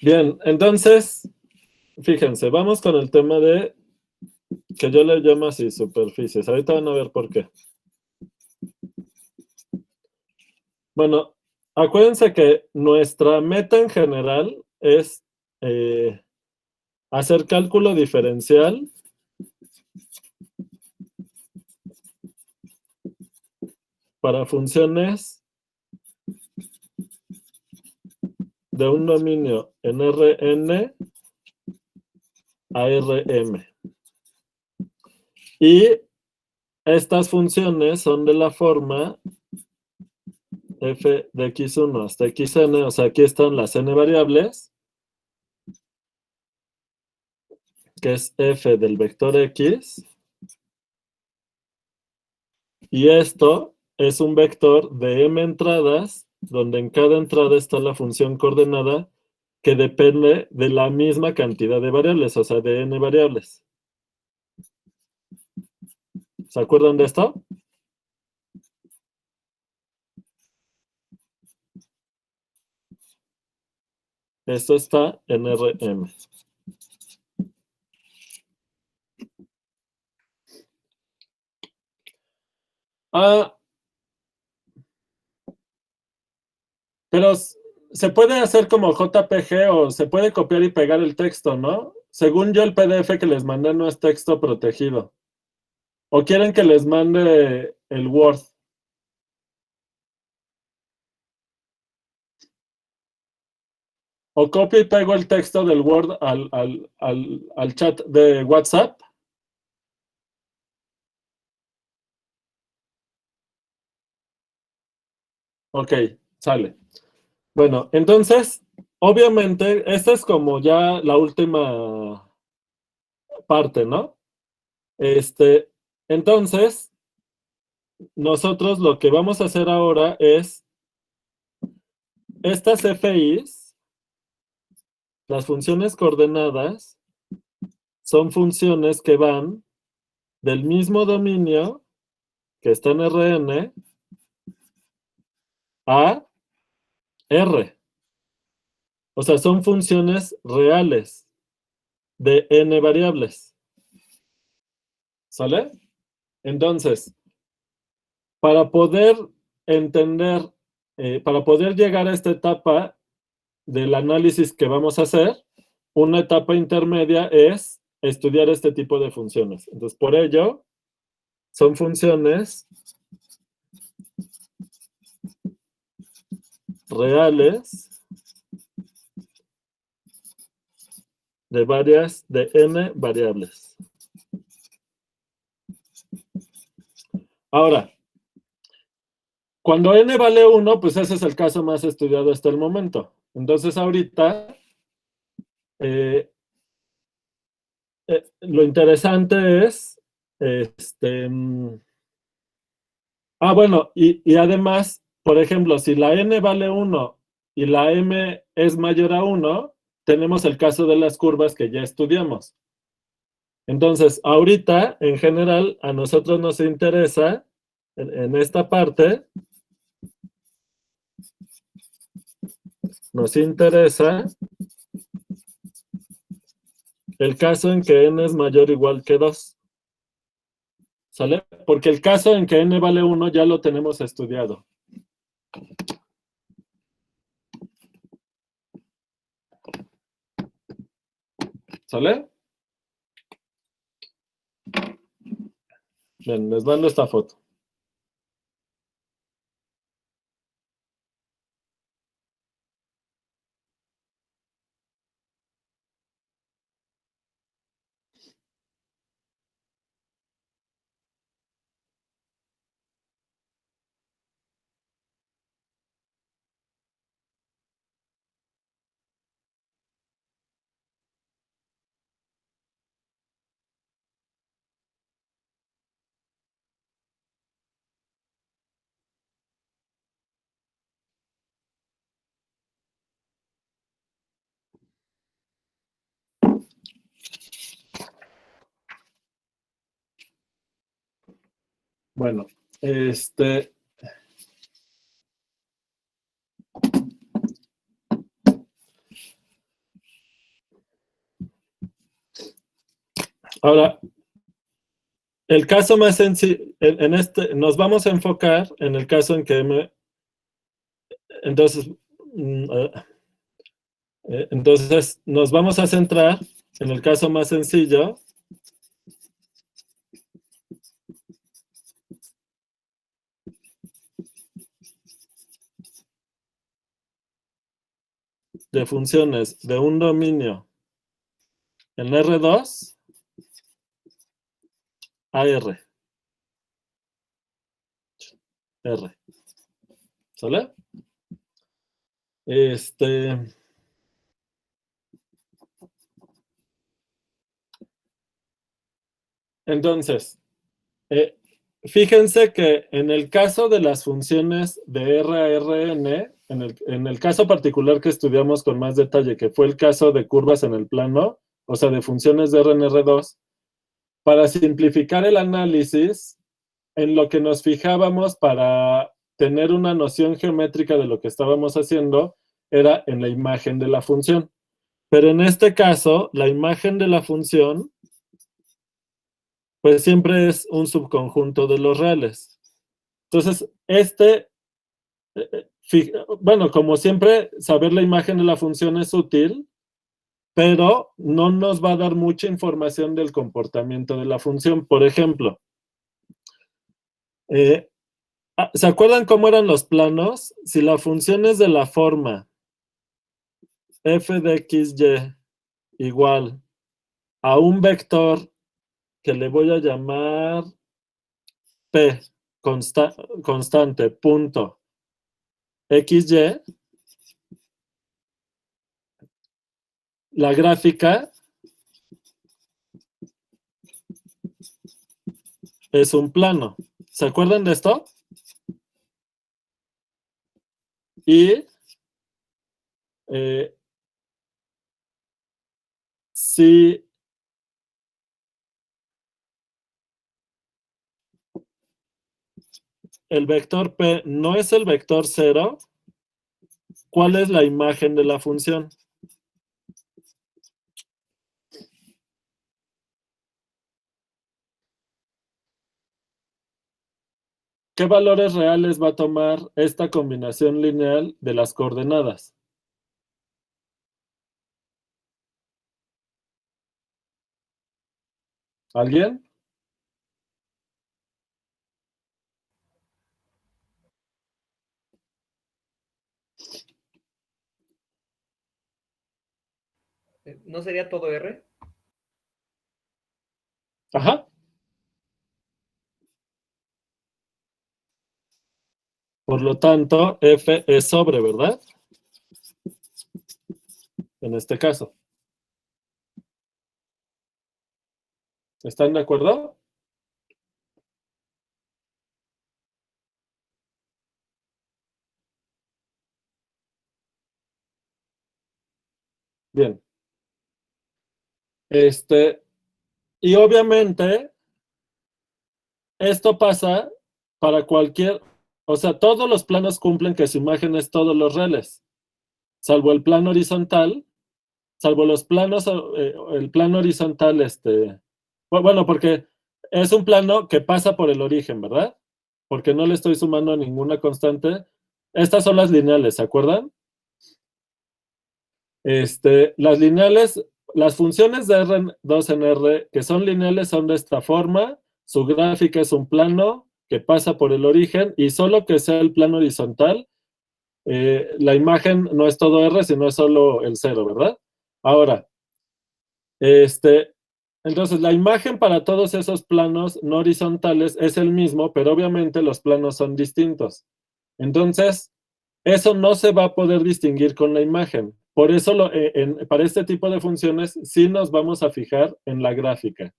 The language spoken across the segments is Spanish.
Bien, entonces, fíjense, vamos con el tema de, que yo le llamo así, superficies. Ahorita van a ver por qué. Bueno, acuérdense que nuestra meta en general es hacer cálculo diferencial para funciones de un dominio en Rn a Rm. Y estas funciones son de la forma f de x1 hasta xn, o sea, aquí están las n variables, que es f del vector x, y esto es un vector de m entradas, donde en cada entrada está la función coordenada que depende de la misma cantidad de variables, o sea, de n variables. ¿Se acuerdan de esto? Esto está en Rm. Ah, pero se puede hacer como JPG o se puede copiar y pegar el texto, ¿no? Según yo, el PDF que les mandé no es texto protegido. ¿O quieren que les mande el Word? ¿O copio y pego el texto del Word al chat de WhatsApp? Ok, sale. Bueno, entonces, obviamente, esta es como ya la última parte, ¿no? Entonces, nosotros lo que vamos a hacer ahora es estas FIs, las funciones coordenadas, son funciones que van del mismo dominio que está en Rn a R. O sea, son funciones reales de n variables. ¿Sale? Entonces, para poder entender, para poder llegar a esta etapa del análisis que vamos a hacer, una etapa intermedia es estudiar este tipo de funciones. Entonces, por ello, son funciones reales de n variables. Ahora, cuando n vale 1, pues ese es el caso más estudiado hasta el momento. Entonces, ahorita, eh, lo interesante es, bueno, y además, por ejemplo, si la n vale 1 y la m es mayor a 1, tenemos el caso de las curvas que ya estudiamos. Entonces, ahorita, en general, a nosotros nos interesa, en esta parte, nos interesa el caso en que n es mayor o igual que 2. ¿Sale? Porque el caso en que n vale 1 ya lo tenemos estudiado. ¿Sale? Bien, les mando esta foto. Bueno, Ahora, el caso más sencillo, en este, nos vamos a enfocar en el caso en que entonces, entonces nos vamos a centrar en el caso más sencillo, de funciones de un dominio en R2 a R. R. ¿Sale? Entonces, eh, fíjense que en el caso de las funciones de R a Rn, en el caso particular que estudiamos con más detalle, que fue el caso de curvas en el plano, o sea, de funciones de R en R2, para simplificar el análisis, en lo que nos fijábamos para tener una noción geométrica de lo que estábamos haciendo, era en la imagen de la función. Pero en este caso, la imagen de la función, pues siempre es un subconjunto de los reales. Entonces, bueno, como siempre, saber la imagen de la función es útil, pero no nos va a dar mucha información del comportamiento de la función. Por ejemplo, ¿se acuerdan cómo eran los planos? Si la función es de la forma f de xy igual a un vector que le voy a llamar p, constante, punto, xy, la gráfica es un plano. ¿Se acuerdan de esto? Y si el vector p no es el vector 0, ¿cuál es la imagen de la función? ¿Qué valores reales va a tomar esta combinación lineal de las coordenadas? ¿Alguien? ¿No sería todo R? Ajá. Por lo tanto, f es sobre, ¿verdad? En este caso. ¿Están de acuerdo? Bien. Y obviamente, esto pasa para cualquier, o sea, todos los planos cumplen que su imagen es todos los reales, salvo el plano horizontal, salvo los planos, el plano horizontal, bueno, porque es un plano que pasa por el origen, ¿verdad? Porque no le estoy sumando ninguna constante. Estas son las lineales, ¿se acuerdan? Las lineales, las funciones de R2 en R que son lineales son de esta forma, su gráfica es un plano que pasa por el origen y solo que sea el plano horizontal, la imagen no es todo R, sino es solo el cero, ¿verdad? Ahora, entonces la imagen para todos esos planos no horizontales es el mismo, pero obviamente los planos son distintos. Entonces, eso no se va a poder distinguir con la imagen. Por eso, para este tipo de funciones, sí nos vamos a fijar en la gráfica.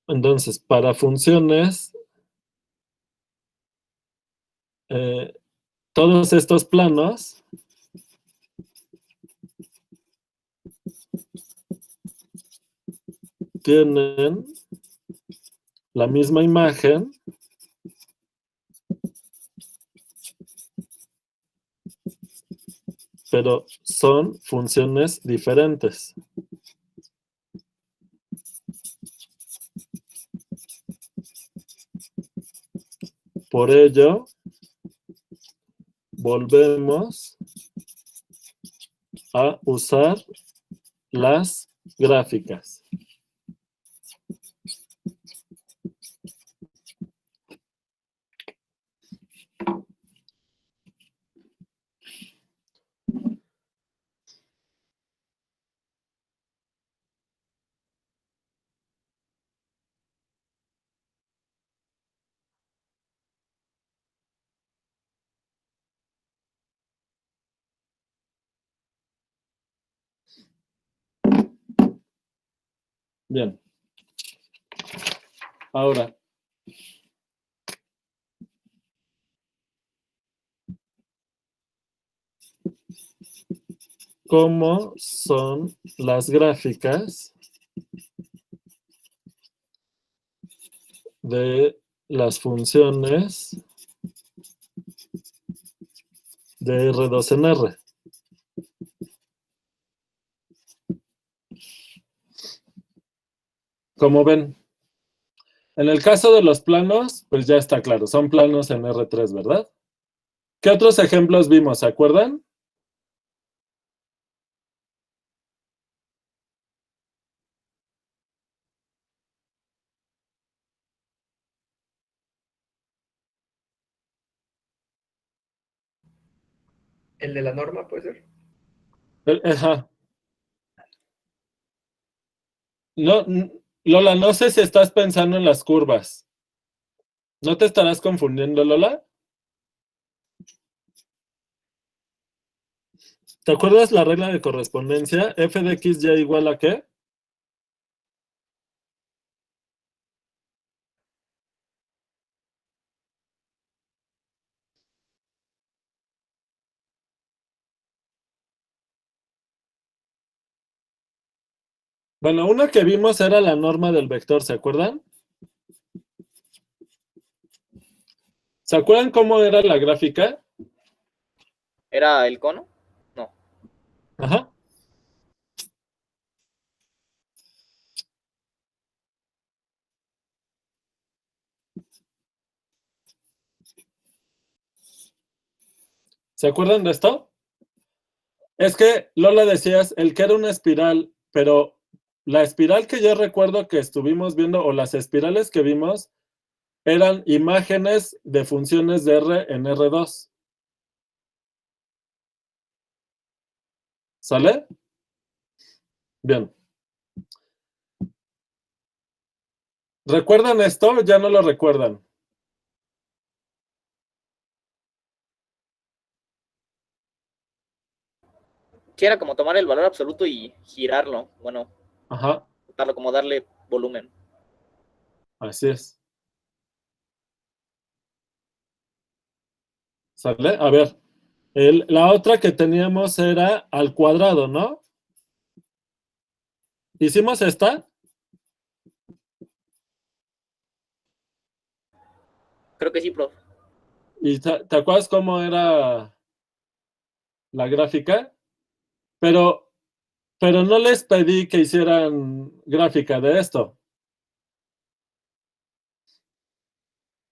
Entonces, para funciones, todos estos planos tienen la misma imagen, pero son funciones diferentes. Por ello, volvemos a usar las gráficas. Bien. Ahora, ¿cómo son las gráficas de las funciones de R2 en R? Como ven, en el caso de los planos, pues ya está claro, son planos en R3, ¿verdad? ¿Qué otros ejemplos vimos? ¿Se acuerdan? ¿El de la norma puede ser? Ajá. No, Lola, no sé si estás pensando en las curvas. ¿No te estarás confundiendo, Lola? ¿Te acuerdas la regla de correspondencia? ¿F de x y igual a qué? Bueno, una que vimos era la norma del vector, ¿se acuerdan? ¿Se acuerdan cómo era la gráfica? ¿Era el cono? No. Ajá. ¿Se acuerdan de esto? Es que Lola decías el que era una espiral, pero la espiral que yo recuerdo que estuvimos viendo, o las espirales que vimos, eran imágenes de funciones de R en R2. ¿Sale? Bien. ¿Recuerdan esto? Ya no lo recuerdan. Sí, era como tomar el valor absoluto y girarlo. Bueno, Ajá, darlo, como darle volumen. así es. ¿Sale? A ver, la otra que teníamos era al cuadrado, ¿no? ¿Hicimos esta? Creo que sí, prof. ¿Y te acuerdas cómo era la gráfica? Pero, pero no les pedí que hicieran gráfica de esto.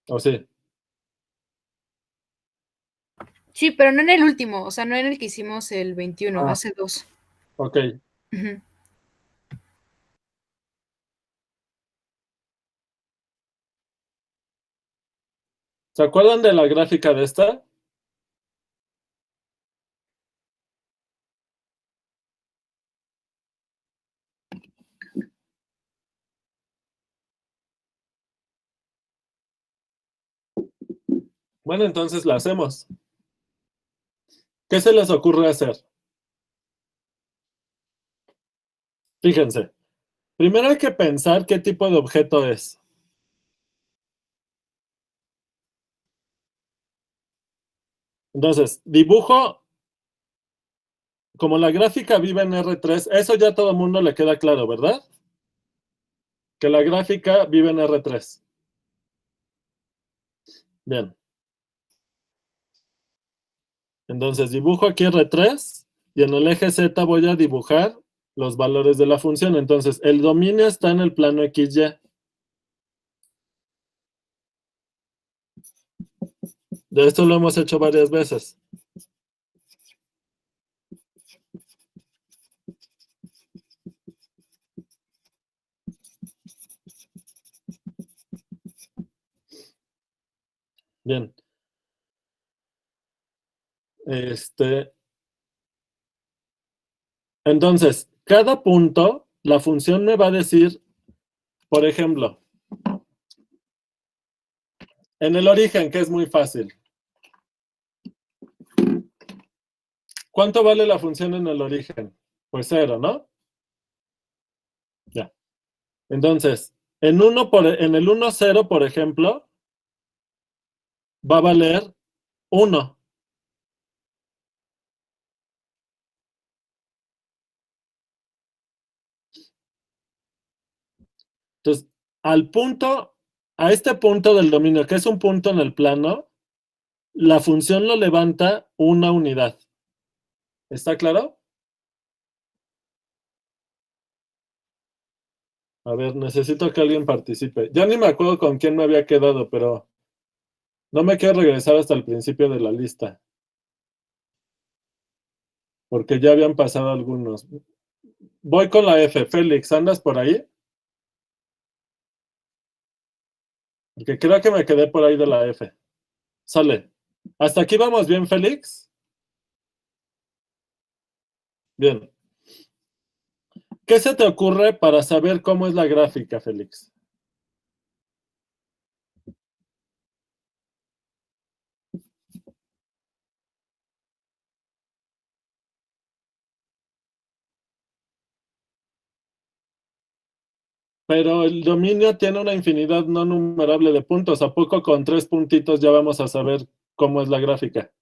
¿O sí? Sí, pero no en el último, o sea, no en el que hicimos el 21, Ah, hace dos. ok. Ujú. ¿Se acuerdan de la gráfica de esta? Bueno, entonces la hacemos. ¿Qué se les ocurre hacer? Fíjense. Primero hay que pensar qué tipo de objeto es. Entonces, dibujo, como la gráfica vive en R3, eso ya a todo el mundo le queda claro, ¿verdad? Que la gráfica vive en R3. Bien. Entonces, dibujo aquí R3 y en el eje Z voy a dibujar los valores de la función. Entonces, el dominio está en el plano XY. De esto lo hemos hecho varias veces. Bien. Entonces, cada punto, la función me va a decir, por ejemplo, en el origen, que es muy fácil. ¿Cuánto vale la función en el origen? Pues 0, ¿no? Ya. Entonces, en el 1, 0, por ejemplo, va a valer 1. Entonces, a este punto del dominio, que es un punto en el plano, la función lo levanta una unidad. ¿Está claro? A ver, necesito que alguien participe. Ya ni me acuerdo con quién me había quedado, pero no me quiero regresar hasta el principio de la lista. Porque ya habían pasado algunos. Voy con la F. Félix, ¿andas por ahí? Porque creo que me quedé por ahí de la F. Sale. ¿Hasta aquí vamos bien, Félix? Bien. ¿Qué se te ocurre para saber cómo es la gráfica, Félix? Pero el dominio tiene una infinidad no numerable de puntos. ¿A poco con 3 puntitos ya vamos a saber cómo es la gráfica?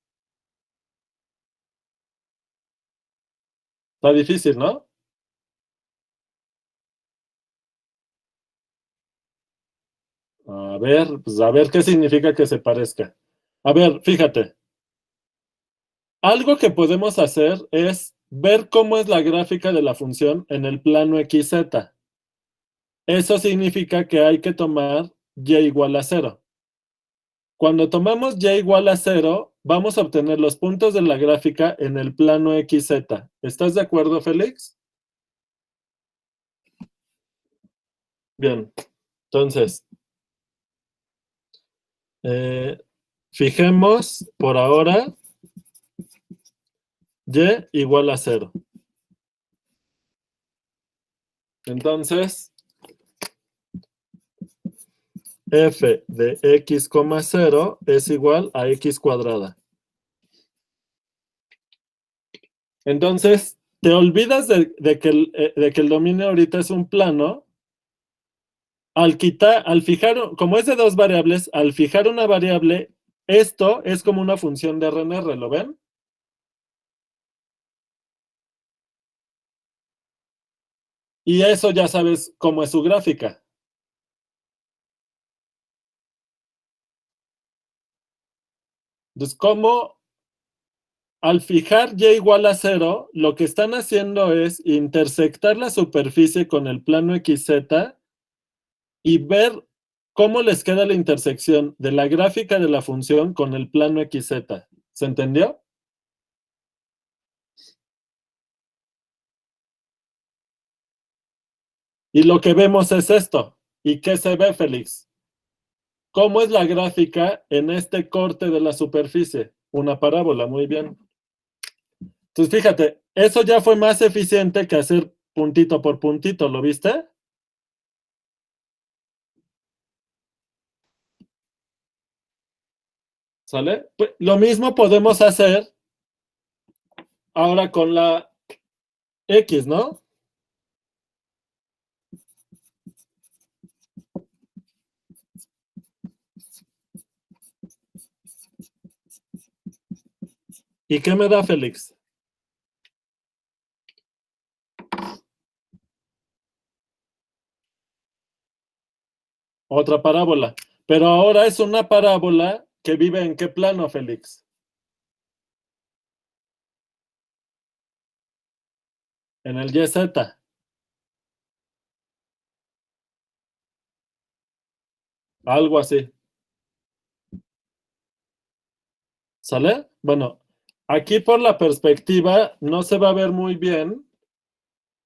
Está difícil, ¿no? Pues a ver qué significa que se parezca. A ver, fíjate. Algo que podemos hacer es ver cómo es la gráfica de la función en el plano XZ. Eso significa que hay que tomar y igual a 0. Cuando tomamos y igual a 0, vamos a obtener los puntos de la gráfica en el plano XZ. ¿Estás de acuerdo, Félix? Bien. Entonces, fijemos por ahora y igual a 0. Entonces, f de x, 0 es igual a x cuadrada. Entonces, te olvidas de que el dominio ahorita es un plano. Al fijar, como es de dos variables, al fijar una variable, esto es como una función de RNR, ¿lo ven? Y eso ya sabes cómo es su gráfica. Entonces, como al fijar y igual a 0, lo que están haciendo es intersectar la superficie con el plano XZ y ver cómo les queda la intersección de la gráfica de la función con el plano XZ. ¿Se entendió? Y lo que vemos es esto. ¿Y qué se ve, Félix? ¿Cómo es la gráfica en este corte de la superficie? Una parábola, muy bien. Entonces, fíjate, eso ya fue más eficiente que hacer puntito por puntito, ¿lo viste? ¿Sale? Pues, lo mismo podemos hacer ahora con la X, ¿no? ¿Y qué me da, Félix? Otra parábola. Pero ahora es una parábola que vive ¿en qué plano, Félix? en el YZ. Algo así. ¿Sale? Bueno, aquí por la perspectiva no se va a ver muy bien,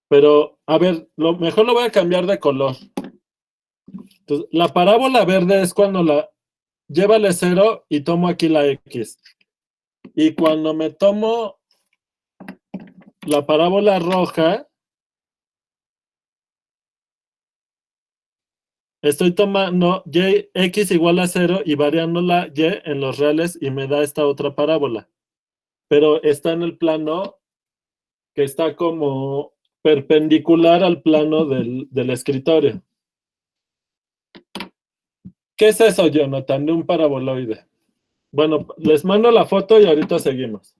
pero a ver, mejor lo voy a cambiar de color. Entonces, la parábola verde es cuando llévale 0 y tomo aquí la X. Y cuando me tomo la parábola roja, estoy tomando X igual a 0 y variando la Y en los reales y me da esta otra parábola. Pero está en el plano que está como perpendicular al plano del escritorio. ¿Qué es eso, Jonathan, de un paraboloide? Bueno, les mando la foto y ahorita seguimos.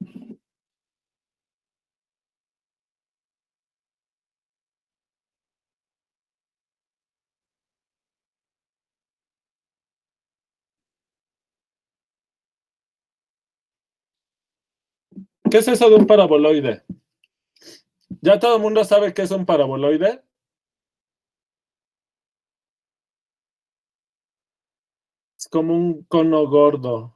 ¿Qué es eso de un paraboloide? ¿Ya todo el mundo sabe qué es un paraboloide? Es como un cono gordo.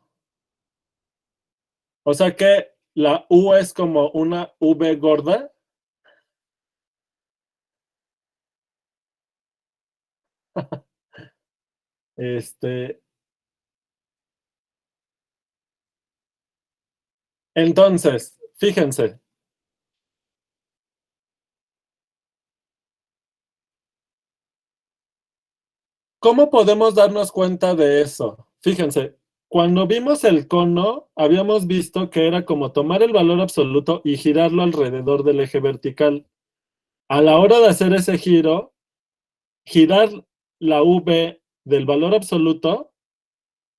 O sea que la U es como una V gorda. Entonces, fíjense. ¿Cómo podemos darnos cuenta de eso? Fíjense, cuando vimos el cono, habíamos visto que era como tomar el valor absoluto y girarlo alrededor del eje vertical. A la hora de hacer ese giro, girar la V del valor absoluto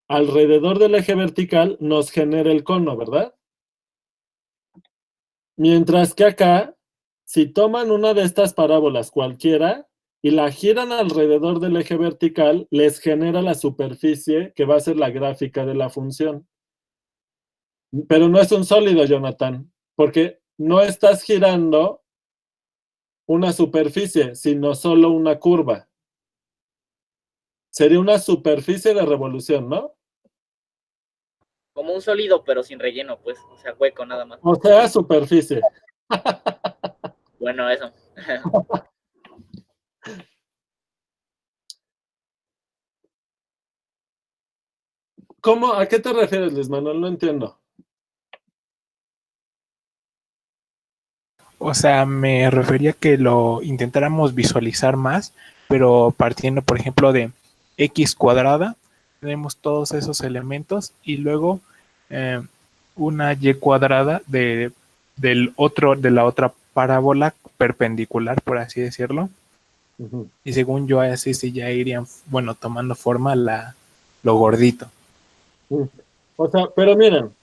alrededor del eje vertical nos genera el cono, ¿verdad? Mientras que acá, si toman una de estas parábolas cualquiera y la giran alrededor del eje vertical, les genera la superficie que va a ser la gráfica de la función. Pero no es un sólido, Jonathan, porque no estás girando una superficie, sino solo una curva. Sería una superficie de revolución, ¿no? Como un sólido, pero sin relleno, pues. O sea, hueco nada más. O sea, superficie. Bueno, eso. ¿Cómo? ¿A qué te refieres, Luis Manuel? No entiendo. O sea, me refería que lo intentáramos visualizar más, pero partiendo, por ejemplo, de x cuadrada, tenemos todos esos elementos y luego una y cuadrada de la otra parábola perpendicular, por así decirlo. Uh-huh. Y según yo, así sí ya irían, bueno, tomando forma lo gordito. O sea, pero miren.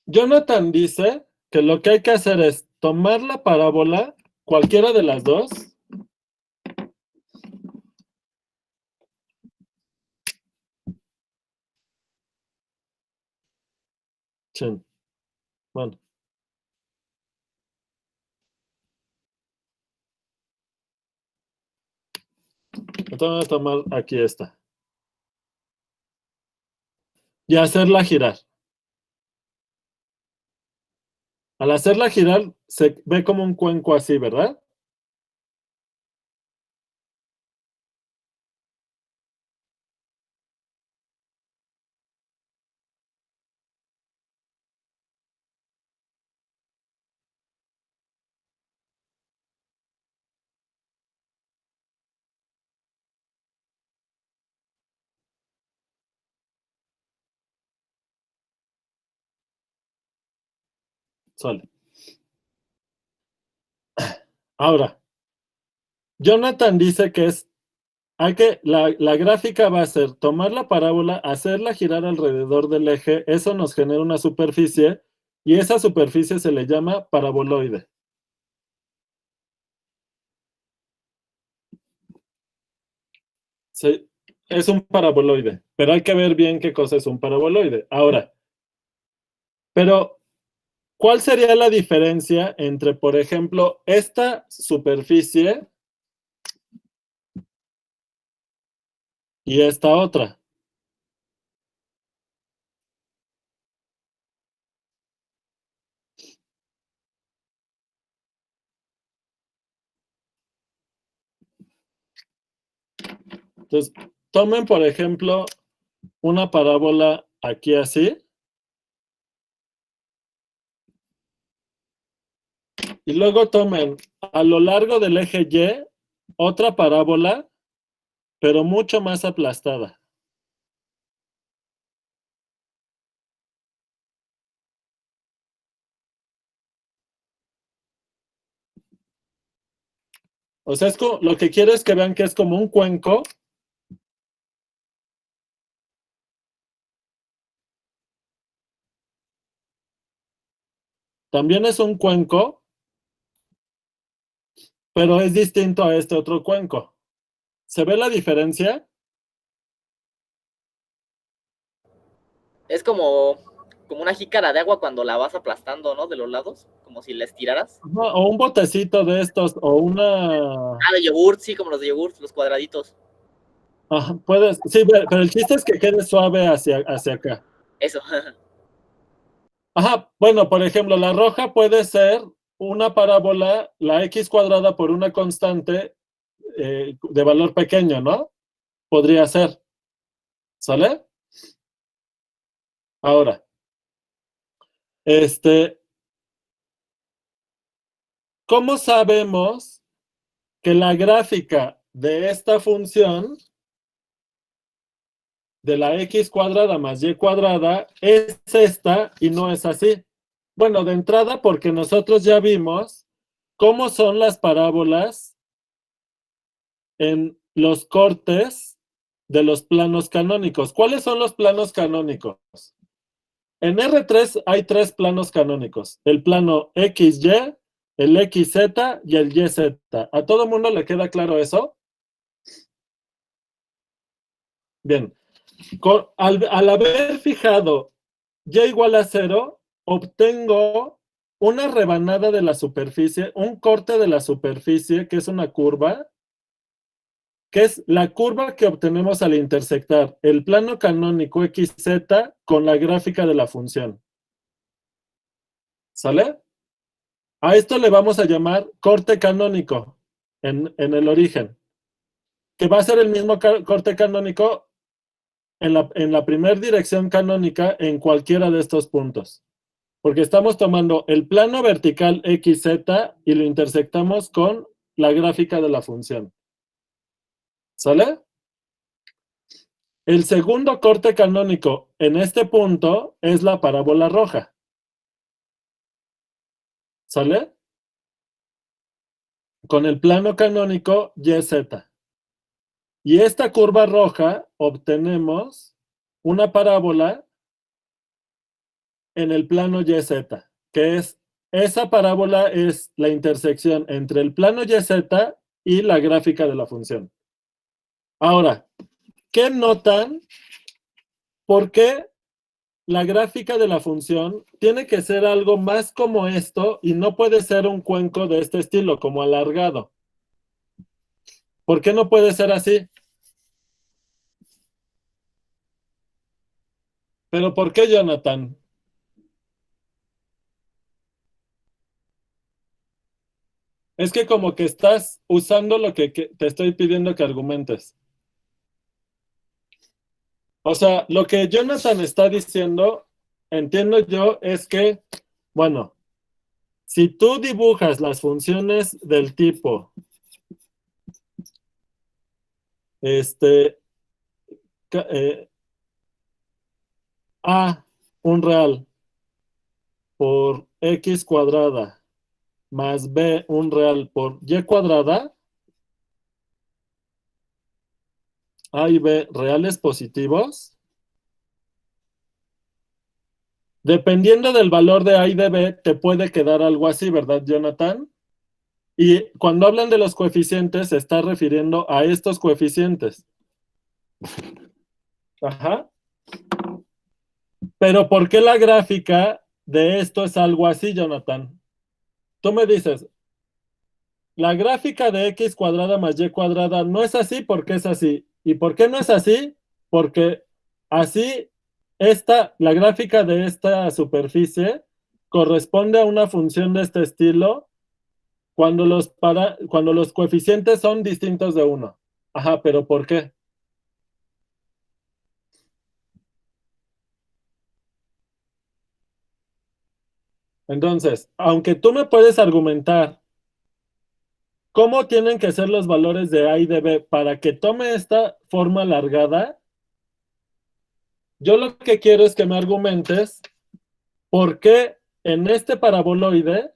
Jonathan dice que lo que hay que hacer es tomar la parábola, cualquiera de las dos, bueno, entonces voy a tomar aquí esta y hacerla girar. Al hacerla girar se ve como un cuenco así, ¿verdad? Sale. Ahora, Jonathan dice que la gráfica va a ser tomar la parábola, hacerla girar alrededor del eje, eso nos genera una superficie y esa superficie se le llama paraboloide. Sí, es un paraboloide, pero hay que ver bien qué cosa es un paraboloide. Ahora, Pero, ¿cuál sería la diferencia entre, por ejemplo, esta superficie y esta otra? Entonces, tomen, por ejemplo, una parábola aquí así. Y luego tomen a lo largo del eje Y otra parábola, pero mucho más aplastada. O sea, lo que quiero es que vean que es como un cuenco. También es un cuenco, pero es distinto a este otro cuenco. ¿Se ve la diferencia? Es como una jícara de agua cuando la vas aplastando, ¿no? De los lados, como si la estiraras. Ajá, o un botecito de estos, o una... Ah, de yogurt, sí, como los de yogurt, los cuadraditos. Ajá, puedes... Sí, pero el chiste es que quede suave hacia acá. Eso. Ajá, bueno, por ejemplo, la roja puede ser una parábola, la x cuadrada por una constante de valor pequeño, ¿no? Podría ser. ¿Sale? Ahora, ¿cómo sabemos que la gráfica de esta función de la x cuadrada más y cuadrada es esta y no es así? Bueno, de entrada, porque nosotros ya vimos cómo son las parábolas en los cortes de los planos canónicos. ¿Cuáles son los planos canónicos? En R3 hay 3 planos canónicos. El plano XY, el XZ y el YZ. ¿A todo mundo le queda claro eso? Bien. Al haber fijado Y igual a 0, obtengo una rebanada de la superficie, un corte de la superficie, que es una curva, que es la curva que obtenemos al intersectar el plano canónico XZ con la gráfica de la función. ¿Sale? A esto le vamos a llamar corte canónico en el origen, que va a ser el mismo corte canónico en la primera dirección canónica en cualquiera de estos puntos. Porque estamos tomando el plano vertical XZ y lo intersectamos con la gráfica de la función. ¿Sale? El segundo corte canónico en este punto es la parábola roja. ¿Sale? Con el plano canónico YZ. Y esta curva roja obtenemos una parábola en el plano YZ, que es, esa parábola es la intersección entre el plano YZ y la gráfica de la función. Ahora, ¿qué notan? ¿Por qué la gráfica de la función tiene que ser algo más como esto y no puede ser un cuenco de este estilo, como alargado? ¿Por qué no puede ser así? ¿Pero por qué, Jonathan? Es que como que estás usando lo que te estoy pidiendo que argumentes. O sea, lo que Jonathan está diciendo, entiendo yo, es que, bueno, si tú dibujas las funciones del tipo, A, un real, por X cuadrada, más B, un real, por Y cuadrada, A y B reales positivos, dependiendo del valor de A y de B, te puede quedar algo así, ¿verdad, Jonathan? Y cuando hablan de los coeficientes, se está refiriendo a estos coeficientes. Ajá. Pero ¿por qué la gráfica de esto es algo así, Jonathan. Tú me dices, la gráfica de x cuadrada más y cuadrada no es así porque es así. ¿Y por qué no es así? Porque así la gráfica de esta superficie corresponde a una función de este estilo cuando los coeficientes son distintos de 1. Ajá, pero ¿por qué? Entonces, aunque tú me puedes argumentar cómo tienen que ser los valores de A y de B para que tome esta forma alargada, yo lo que quiero es que me argumentes por qué en este paraboloide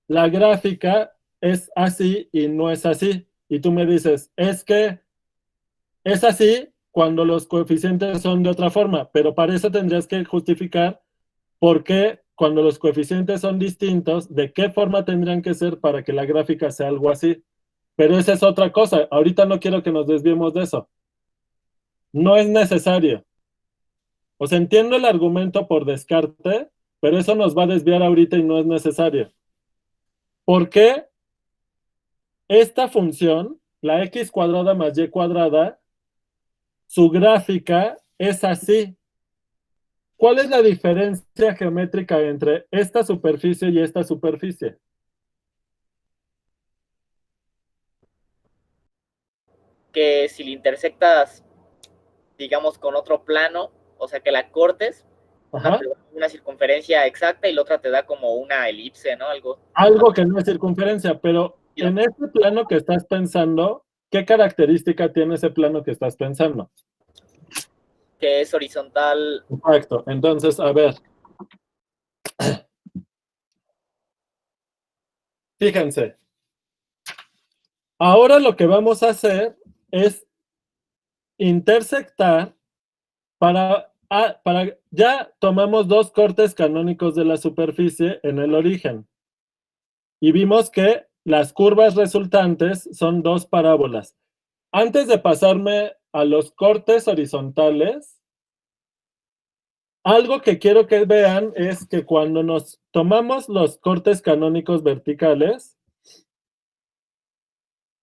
la gráfica es así y no es así. Y tú me dices, es que es así cuando los coeficientes son de otra forma, pero para eso tendrías que justificar por qué cuando los coeficientes son distintos, de qué forma tendrían que ser para que la gráfica sea algo así. Pero esa es otra cosa. Ahorita no quiero que nos desviemos de eso. No es necesario. O sea, entiendo el argumento por descarte, pero eso nos va a desviar ahorita y no es necesario. ¿Por qué esta función, la x cuadrada más y cuadrada, su gráfica es así? ¿Cuál es la diferencia geométrica entre esta superficie y esta superficie? Que si le intersectas, digamos, con otro plano, o sea, que la cortes, una, Ajá. una circunferencia exacta y la otra te da como una elipse, ¿no? Algo que no es circunferencia, pero en este plano que estás pensando, ¿qué característica tiene ese plano que estás pensando? Que es horizontal. Exacto. Entonces, a ver. Fíjense. Ahora lo que vamos a hacer es intersectar ya tomamos dos cortes canónicos de la superficie en el origen. Y vimos que las curvas resultantes son dos parábolas. Antes de pasarme a los cortes horizontales, algo que quiero que vean es que cuando nos tomamos los cortes canónicos verticales,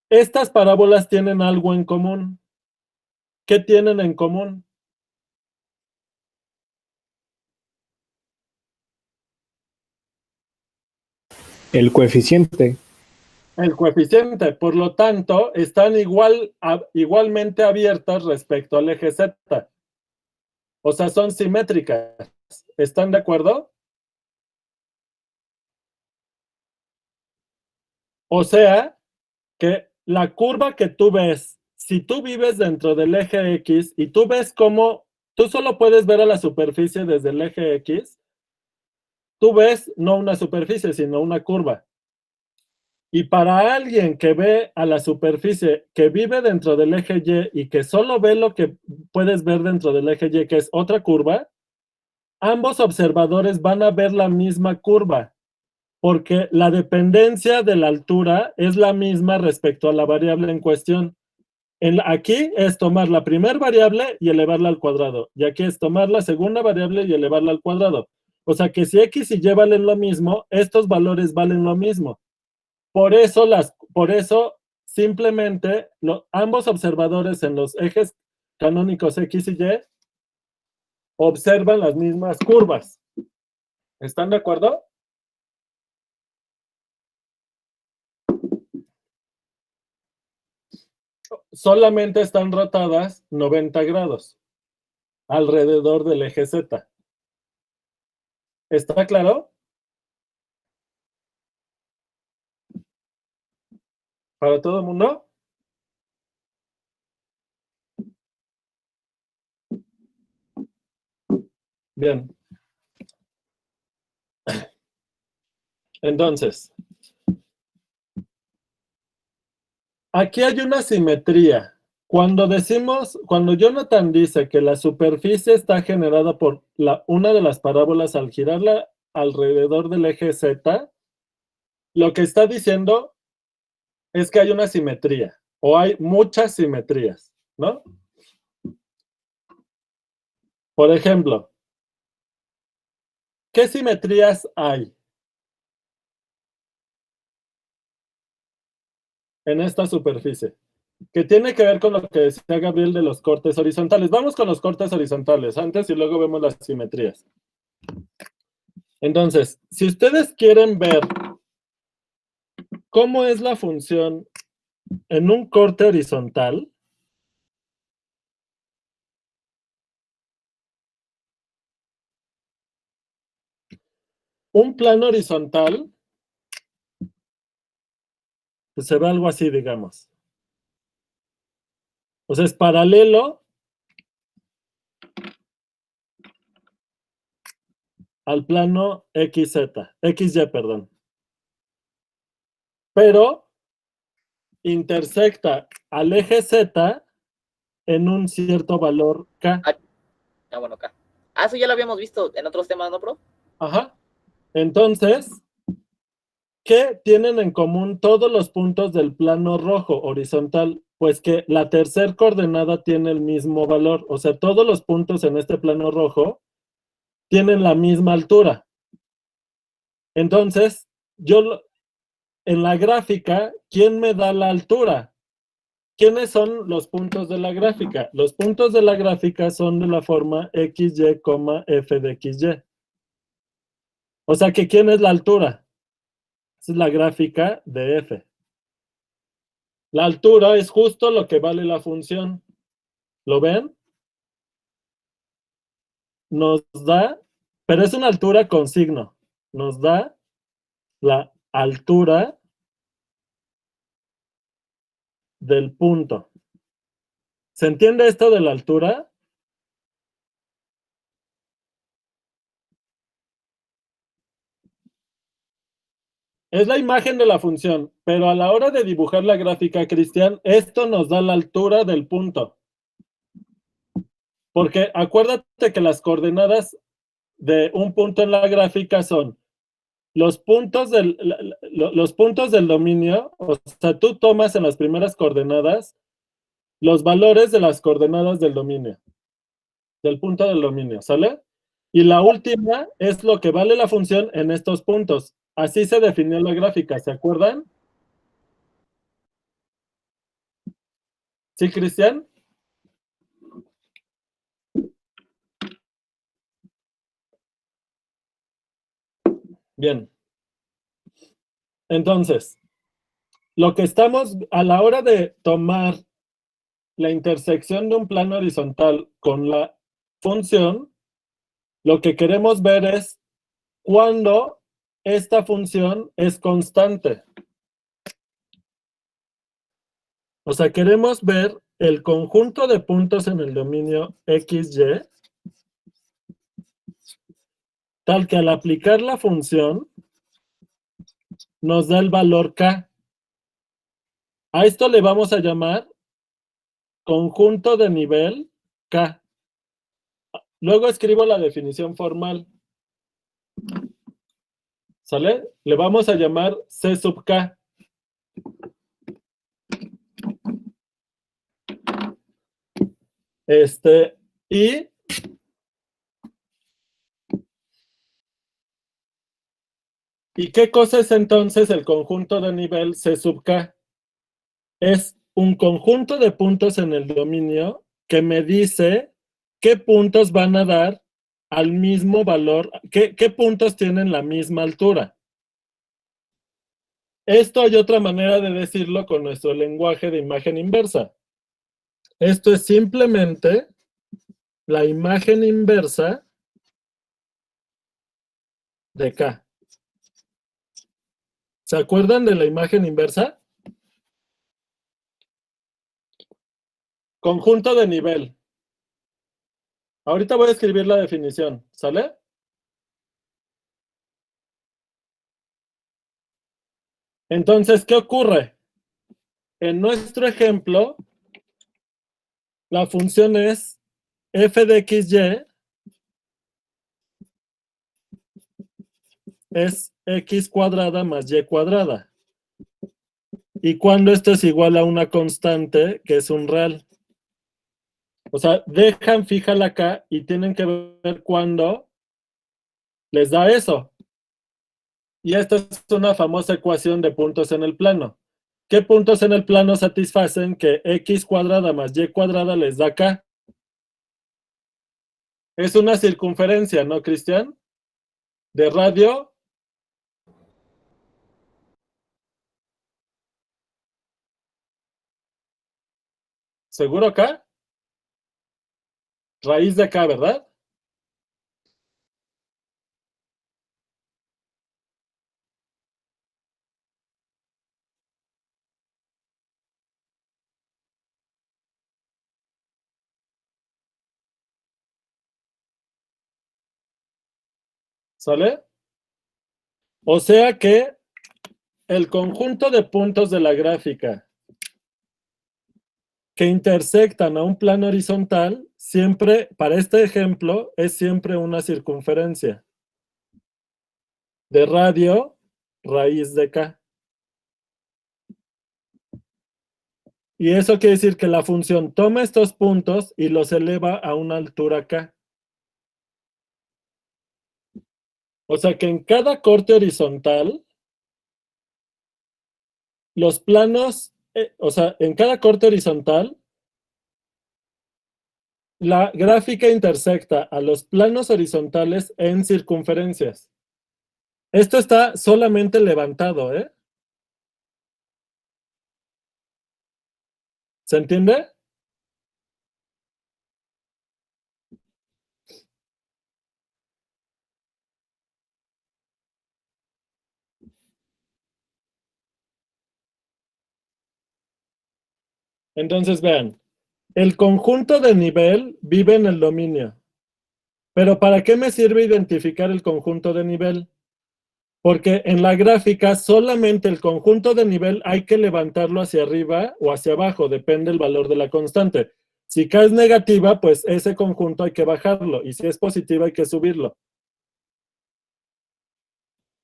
estas parábolas tienen algo en común. ¿Qué tienen en común? El coeficiente. El coeficiente, por lo tanto, están igualmente abiertas respecto al eje Z. O sea, son simétricas. ¿Están de acuerdo? O sea, que la curva que tú ves, si tú vives dentro del eje X y tú ves cómo tú solo puedes ver a la superficie desde el eje X, tú ves no una superficie, sino una curva. Y para alguien que ve a la superficie, que vive dentro del eje Y y que solo ve lo que puedes ver dentro del eje Y, que es otra curva, ambos observadores van a ver la misma curva, porque la dependencia de la altura es la misma respecto a la variable en cuestión. Aquí es tomar la primera variable y elevarla al cuadrado, y aquí es tomar la segunda variable y elevarla al cuadrado. O sea que si X y Y valen lo mismo, estos valores valen lo mismo. Por eso simplemente ambos observadores en los ejes canónicos X y Y observan las mismas curvas. ¿Están de acuerdo? Solamente están rotadas 90 grados alrededor del eje Z. ¿Está claro? ¿Para todo el mundo? Bien. Entonces, aquí hay una simetría. Cuando Jonathan dice que la superficie está generada por una de las parábolas al girarla alrededor del eje Z, lo que está diciendo es que hay una simetría, o hay muchas simetrías, ¿no? Por ejemplo, ¿qué simetrías hay en esta superficie? Que tiene que ver con lo que decía Gabriel de los cortes horizontales. Vamos con los cortes horizontales antes y luego vemos las simetrías. Entonces, si ustedes quieren ver cómo es la función en un corte horizontal, un plano horizontal, pues se ve algo así, digamos. O sea, es paralelo al plano XY, perdón. Pero intersecta al eje Z en un cierto valor K. Ah, bueno, acá. Ah, eso ya lo habíamos visto en otros temas, ¿no, bro? Ajá. Entonces, ¿qué tienen en común todos los puntos del plano rojo horizontal? Pues que la tercer coordenada tiene el mismo valor. O sea, todos los puntos en este plano rojo tienen la misma altura. Entonces, en la gráfica, ¿quién me da la altura? ¿Quiénes son los puntos de la gráfica? Los puntos de la gráfica son de la forma XY, f de XY. O sea que ¿quién es la altura? Esa es la gráfica de f. La altura es justo lo que vale la función. ¿Lo ven? Nos da, pero es una altura con signo. Nos da la altura del punto. ¿Se entiende esto de la altura? Es la imagen de la función, pero a la hora de dibujar la gráfica, Cristian, esto nos da la altura del punto. Porque acuérdate que las coordenadas de un punto en la gráfica son los puntos del dominio. O sea, tú tomas en las primeras coordenadas los valores de las coordenadas del dominio, del punto del dominio, ¿sale? Y la última es lo que vale la función en estos puntos. Así se definió la gráfica, ¿se acuerdan? ¿Sí, Cristian? Bien. Entonces, lo que estamos, a la hora de tomar la intersección de un plano horizontal con la función, lo que queremos ver es cuándo esta función es constante. O sea, queremos ver el conjunto de puntos en el dominio XY, tal que al aplicar la función nos da el valor K. A esto le vamos a llamar conjunto de nivel K. Luego escribo la definición formal. ¿Sale? Le vamos a llamar C sub K. ¿Y qué cosa es entonces el conjunto de nivel C sub K? Es un conjunto de puntos en el dominio que me dice qué puntos van a dar al mismo valor, qué puntos tienen la misma altura. Esto hay otra manera de decirlo con nuestro lenguaje de imagen inversa. Esto es simplemente la imagen inversa de K. ¿Se acuerdan de la imagen inversa? Conjunto de nivel. Ahorita voy a escribir la definición, ¿sale? Entonces, ¿qué ocurre? En nuestro ejemplo, la función es f de xy es x cuadrada más y cuadrada. Y cuando esto es igual a una constante, que es un real. O sea, dejan fija la K y tienen que ver cuándo les da eso. Y esta es una famosa ecuación de puntos en el plano. ¿Qué puntos en el plano satisfacen que x cuadrada más y cuadrada les da k? Es una circunferencia, ¿no, Cristian? De radio. ¿Seguro k? Raíz de k, ¿verdad? ¿Sale? O sea que el conjunto de puntos de la gráfica que intersectan a un plano horizontal, siempre, para este ejemplo, es siempre una circunferencia de radio raíz de k. Y eso quiere decir que la función toma estos puntos y los eleva a una altura k. O sea que en cada corte horizontal, los planos, o sea, en cada corte horizontal, la gráfica intersecta a los planos horizontales en circunferencias. Esto está solamente levantado, ¿eh? ¿Se entiende? Entonces vean, el conjunto de nivel vive en el dominio. Pero ¿para qué me sirve identificar el conjunto de nivel? Porque en la gráfica solamente el conjunto de nivel hay que levantarlo hacia arriba o hacia abajo, depende del valor de la constante. Si K es negativa, pues ese conjunto hay que bajarlo, y si es positiva hay que subirlo.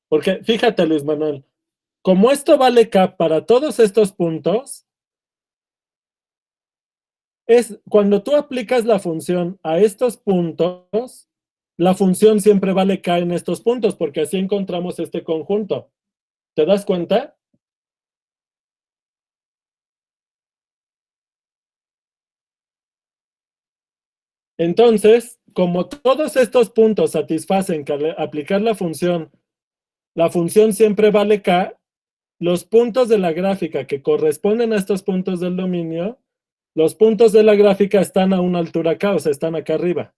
Porque fíjate, Luis Manuel, como esto vale K para todos estos puntos, es cuando tú aplicas la función a estos puntos, la función siempre vale K en estos puntos, porque así encontramos este conjunto. ¿Te das cuenta? Entonces, como todos estos puntos satisfacen que al aplicar la función siempre vale K, los puntos de la gráfica que corresponden a estos puntos del dominio, los puntos de la gráfica están a una altura K, o sea, están acá arriba.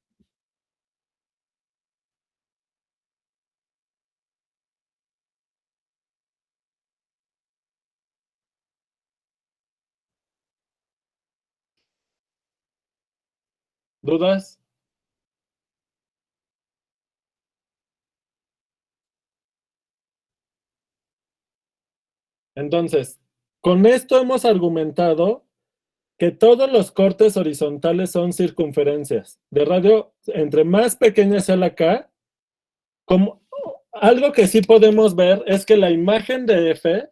¿Dudas? Entonces, con esto hemos argumentado que todos los cortes horizontales son circunferencias. De radio, entre más pequeña sea la K, como, algo que sí podemos ver es que la imagen de F,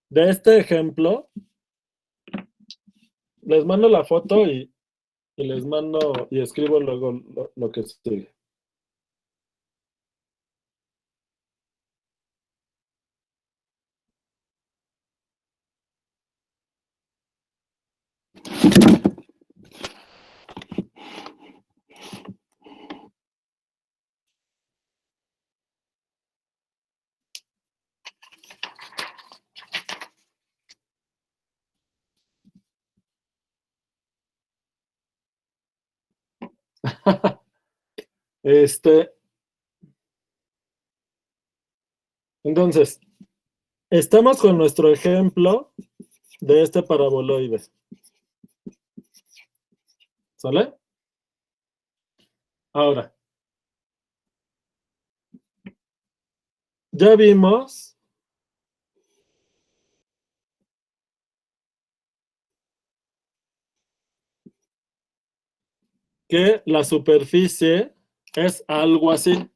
de este ejemplo, les mando la foto y les mando y escribo luego lo que sigue. Entonces, estamos con nuestro ejemplo de este paraboloide. ¿Sale? Ahora, ya vimos que la superficie es algo así.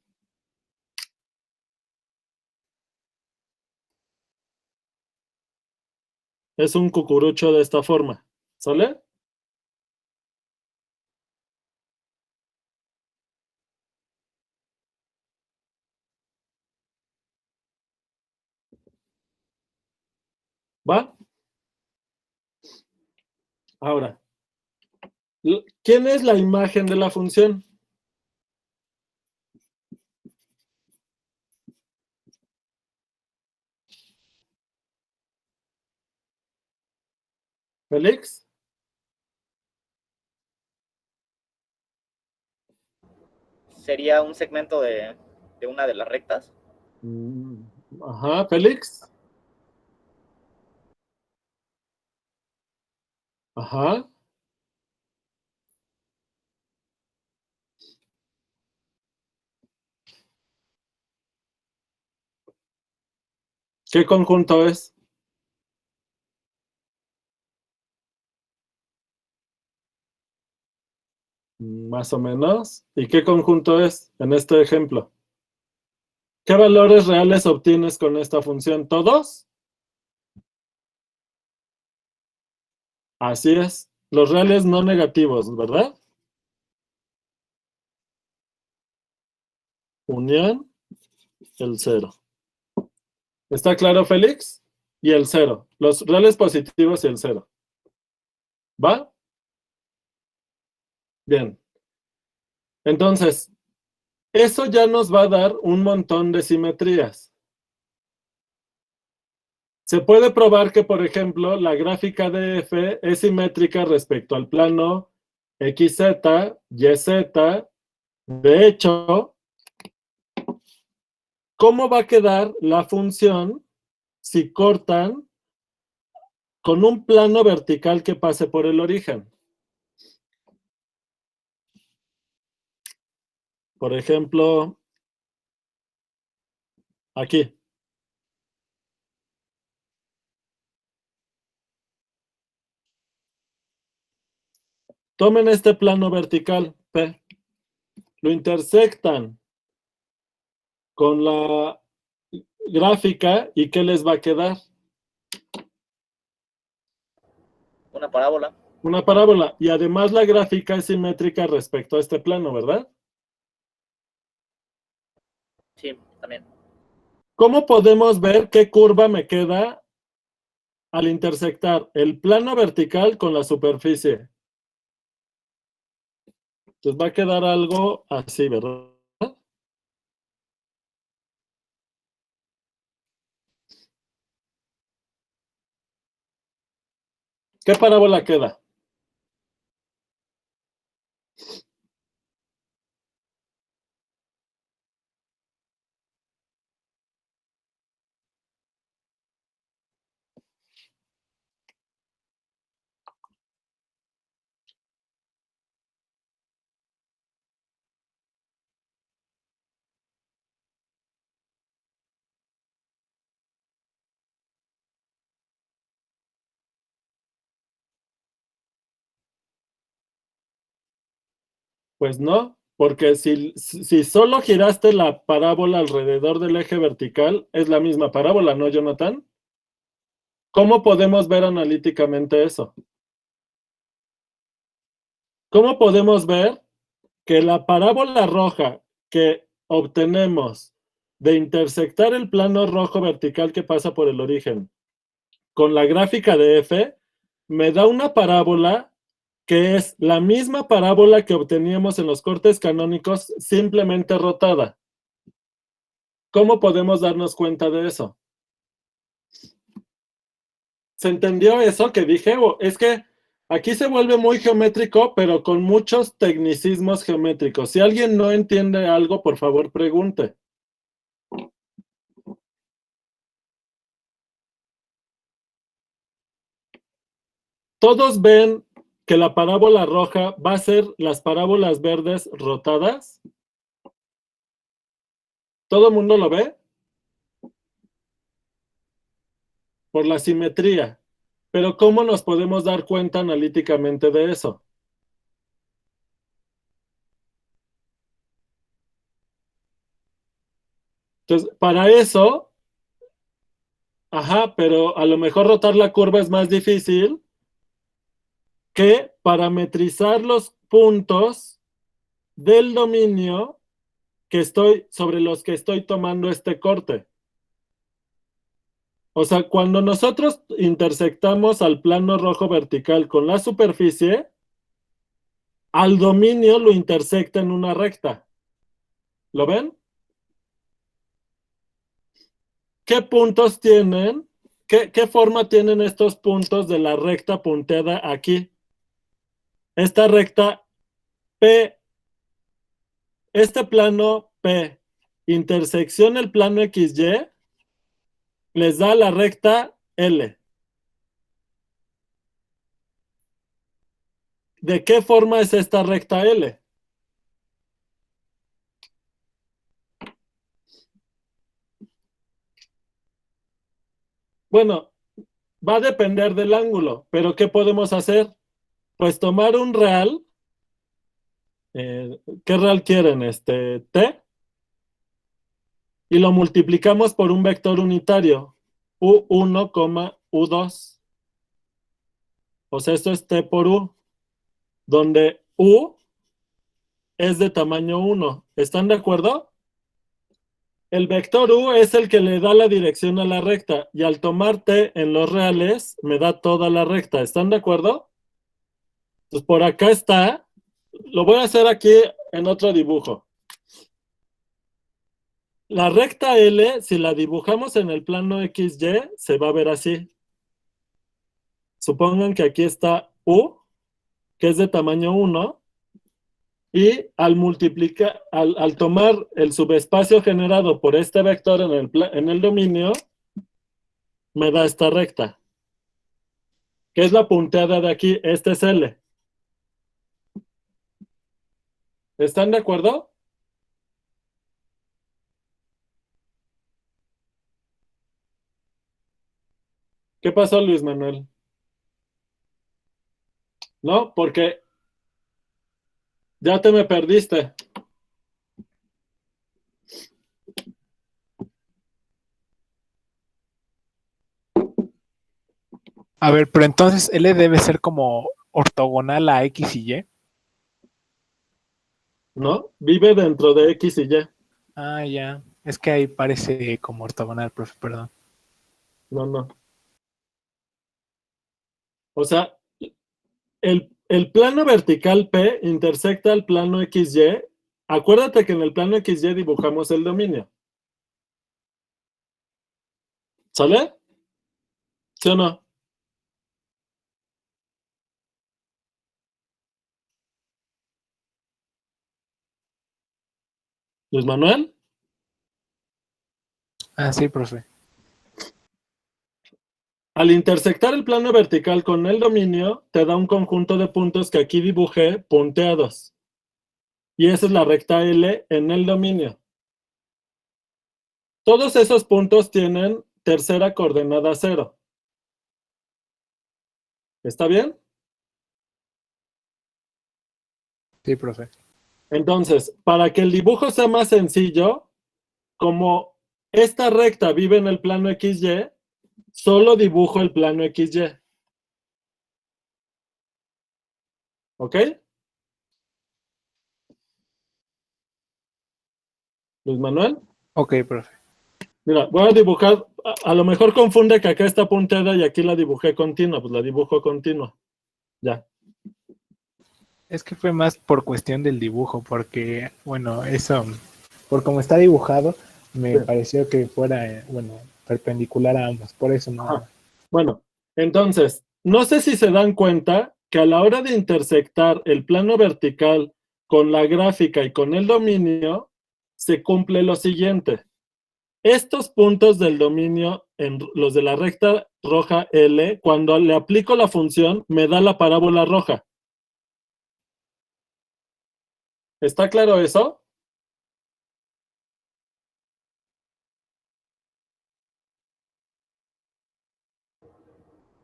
Es un cucurucho de esta forma. ¿Sale? ¿Va? Ahora, ¿quién es la imagen de la función? ¿Félix? Sería un segmento de una de las rectas. Ajá, Félix. Ajá. ¿Qué conjunto es? Más o menos. ¿Y qué conjunto es en este ejemplo? ¿Qué valores reales obtienes con esta función? ¿Todos? Así es. Los reales no negativos, ¿verdad? Unión, el 0. ¿Está claro, Félix? Y el 0. Los reales positivos y el 0. ¿Va? Bien. Entonces, eso ya nos va a dar un montón de simetrías. Se puede probar que, por ejemplo, la gráfica de f es simétrica respecto al plano XZ, YZ. De hecho, ¿cómo va a quedar la función si cortan con un plano vertical que pase por el origen? Por ejemplo, aquí. Tomen este plano vertical, P. Lo intersectan con la gráfica y ¿qué les va a quedar? Una parábola. Una parábola. Y además la gráfica es simétrica respecto a este plano, ¿verdad? Sí, también. ¿Cómo podemos ver qué curva me queda al intersectar el plano vertical con la superficie? Entonces va a quedar algo así, ¿verdad? ¿Qué parábola queda? Pues no, porque si solo giraste la parábola alrededor del eje vertical, es la misma parábola, ¿no, Jonathan? ¿Cómo podemos ver analíticamente eso? ¿Cómo podemos ver que la parábola roja que obtenemos de intersectar el plano rojo vertical que pasa por el origen con la gráfica de f me da una parábola que es la misma parábola que obteníamos en los cortes canónicos, simplemente rotada? ¿Cómo podemos darnos cuenta de eso? ¿Se entendió eso que dije? Es que aquí se vuelve muy geométrico, pero con muchos tecnicismos geométricos. Si alguien no entiende algo, por favor, pregunte. ¿Todos ven que la parábola roja va a ser las parábolas verdes rotadas? ¿Todo el mundo lo ve? Por la simetría. Pero ¿cómo nos podemos dar cuenta analíticamente de eso? Entonces, para eso, ajá, pero a lo mejor rotar la curva es más difícil que parametrizar los puntos del dominio que sobre los que estoy tomando este corte. O sea, cuando nosotros intersectamos al plano rojo vertical con la superficie, al dominio lo intersecta en una recta. ¿Lo ven? ¿Qué puntos tienen? ¿Qué forma tienen estos puntos de la recta punteada aquí? Esta recta P, este plano P, intersección el plano XY, les da la recta L. ¿De qué forma es esta recta L? Bueno, va a depender del ángulo, pero ¿qué podemos hacer? Pues tomar un real. ¿Qué real quieren? T. Y lo multiplicamos por un vector unitario. U1, U2. O sea, esto es T por U, donde U es de tamaño 1. ¿Están de acuerdo? El vector U es el que le da la dirección a la recta y al tomar T en los reales me da toda la recta. ¿Están de acuerdo? Pues por acá está. Lo voy a hacer aquí en otro dibujo. La recta L, si la dibujamos en el plano XY, se va a ver así. Supongan que aquí está U, que es de tamaño 1, y al multiplicar, al tomar el subespacio generado por este vector en el dominio, me da esta recta, que es la punteada de aquí. Este es L. ¿Están de acuerdo? ¿Qué pasó, Luis Manuel? ¿No? Porque ya te me perdiste. A ver, pero entonces L debe ser como ortogonal a X y Y. ¿No? Vive dentro de X y Y. Ah, ya. Es que ahí parece como ortogonal, profe, perdón. No, no. O sea, el plano vertical P intersecta el plano XY. Acuérdate que en el plano XY dibujamos el dominio. ¿Sale? ¿Sí o no? Luis Manuel. Ah, sí, profe. Al intersectar el plano vertical con el dominio, te da un conjunto de puntos que aquí dibujé punteados. Y esa es la recta L en el dominio. Todos esos puntos tienen tercera coordenada 0. ¿Está bien? Sí, profe. Entonces, para que el dibujo sea más sencillo, como esta recta vive en el plano XY, solo dibujo el plano XY. ¿Ok? Luis Manuel. Ok, profe. Mira, voy a dibujar, a lo mejor confunde que acá está punteada y aquí la dibujé continua, pues la dibujo continua. Ya. Es que fue más por cuestión del dibujo, porque, bueno, eso, por como está dibujado, me Sí. pareció que fuera, bueno, perpendicular a ambos, por eso nada Ajá. más. Bueno, entonces, no sé si se dan cuenta que a la hora de intersectar el plano vertical con la gráfica y con el dominio, se cumple lo siguiente. Estos puntos del dominio, en los de la recta roja L, cuando le aplico la función, me da la parábola roja. ¿Está claro eso?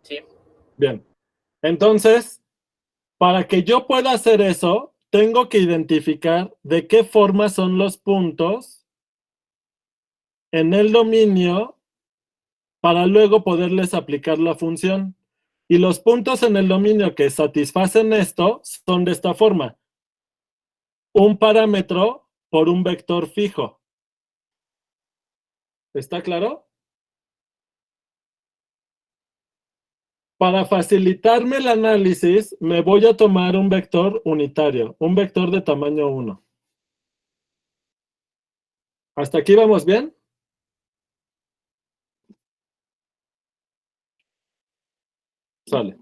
Sí. Bien. Entonces, para que yo pueda hacer eso, tengo que identificar de qué forma son los puntos en el dominio para luego poderles aplicar la función. Y los puntos en el dominio que satisfacen esto son de esta forma. Un parámetro por un vector fijo. ¿Está claro? Para facilitarme el análisis, me voy a tomar un vector unitario, un vector de tamaño 1. ¿Hasta aquí vamos bien? Sale.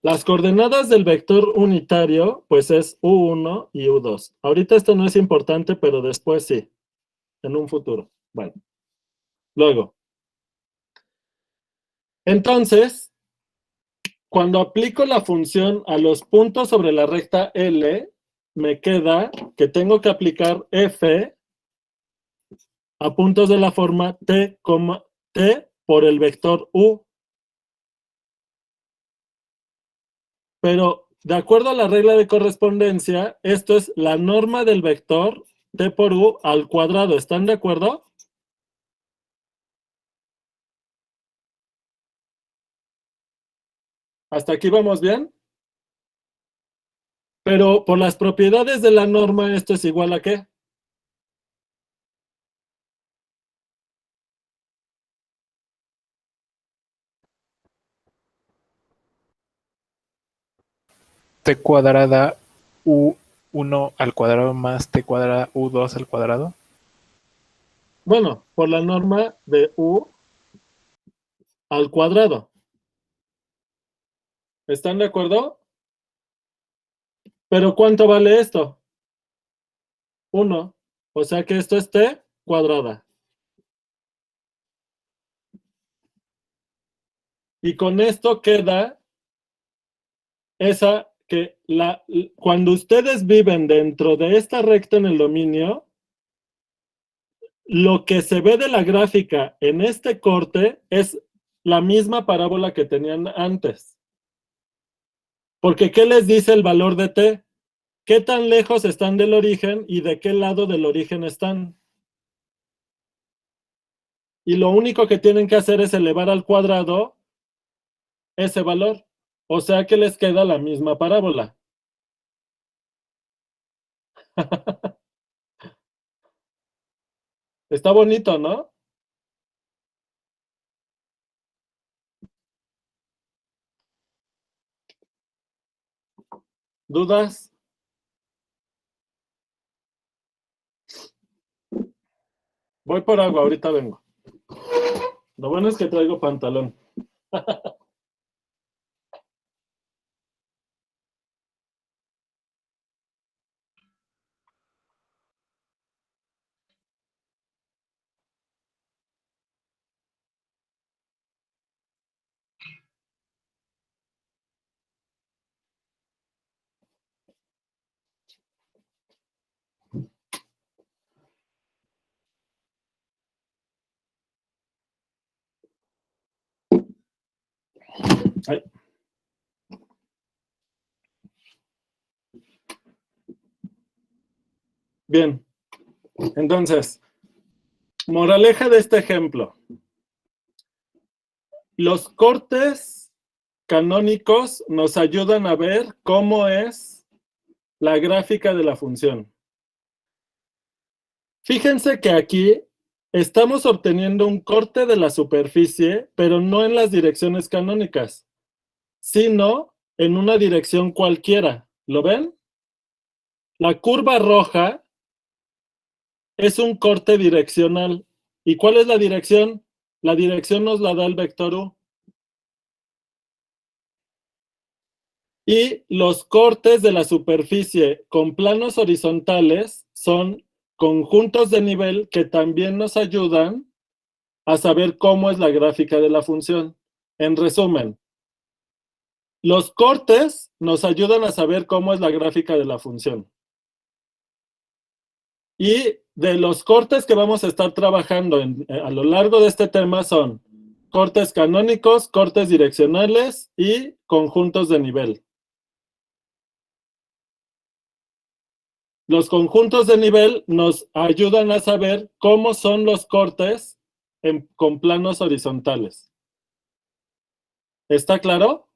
Las coordenadas del vector unitario, pues es U1 y U2. Ahorita esto no es importante, pero después sí, en un futuro. Bueno, luego. Entonces, cuando aplico la función a los puntos sobre la recta L, me queda que tengo que aplicar F a puntos de la forma T, T por el vector U. Pero de acuerdo a la regla de correspondencia, esto es la norma del vector T por U al cuadrado. ¿Están de acuerdo? ¿Hasta aquí vamos bien? Pero por las propiedades de la norma, ¿esto es igual a qué? T cuadrada U1 al cuadrado más T cuadrada U2 al cuadrado. Bueno, por la norma de U al cuadrado. ¿Están de acuerdo? ¿Pero cuánto vale esto? 1. O sea que esto es T cuadrada. Y con esto queda esa que cuando ustedes viven dentro de esta recta en el dominio, lo que se ve de la gráfica en este corte es la misma parábola que tenían antes. Porque ¿qué les dice el valor de T? ¿Qué tan lejos están del origen y de qué lado del origen están? Y lo único que tienen que hacer es elevar al cuadrado ese valor. O sea que les queda la misma parábola. Está bonito, ¿no? ¿Dudas? Voy por agua, ahorita vengo. Lo bueno es que traigo pantalón. Ay. Bien, entonces, moraleja de este ejemplo. Los cortes canónicos nos ayudan a ver cómo es la gráfica de la función. Fíjense que aquí estamos obteniendo un corte de la superficie, pero no en las direcciones canónicas, sino en una dirección cualquiera. ¿Lo ven? La curva roja es un corte direccional. ¿Y cuál es la dirección? La dirección nos la da el vector U. Y los cortes de la superficie con planos horizontales son conjuntos de nivel que también nos ayudan a saber cómo es la gráfica de la función. En resumen, los cortes nos ayudan a saber cómo es la gráfica de la función. Y de los cortes que vamos a estar trabajando a lo largo de este tema son cortes canónicos, cortes direccionales y conjuntos de nivel. Los conjuntos de nivel nos ayudan a saber cómo son los cortes con planos horizontales. ¿Está claro?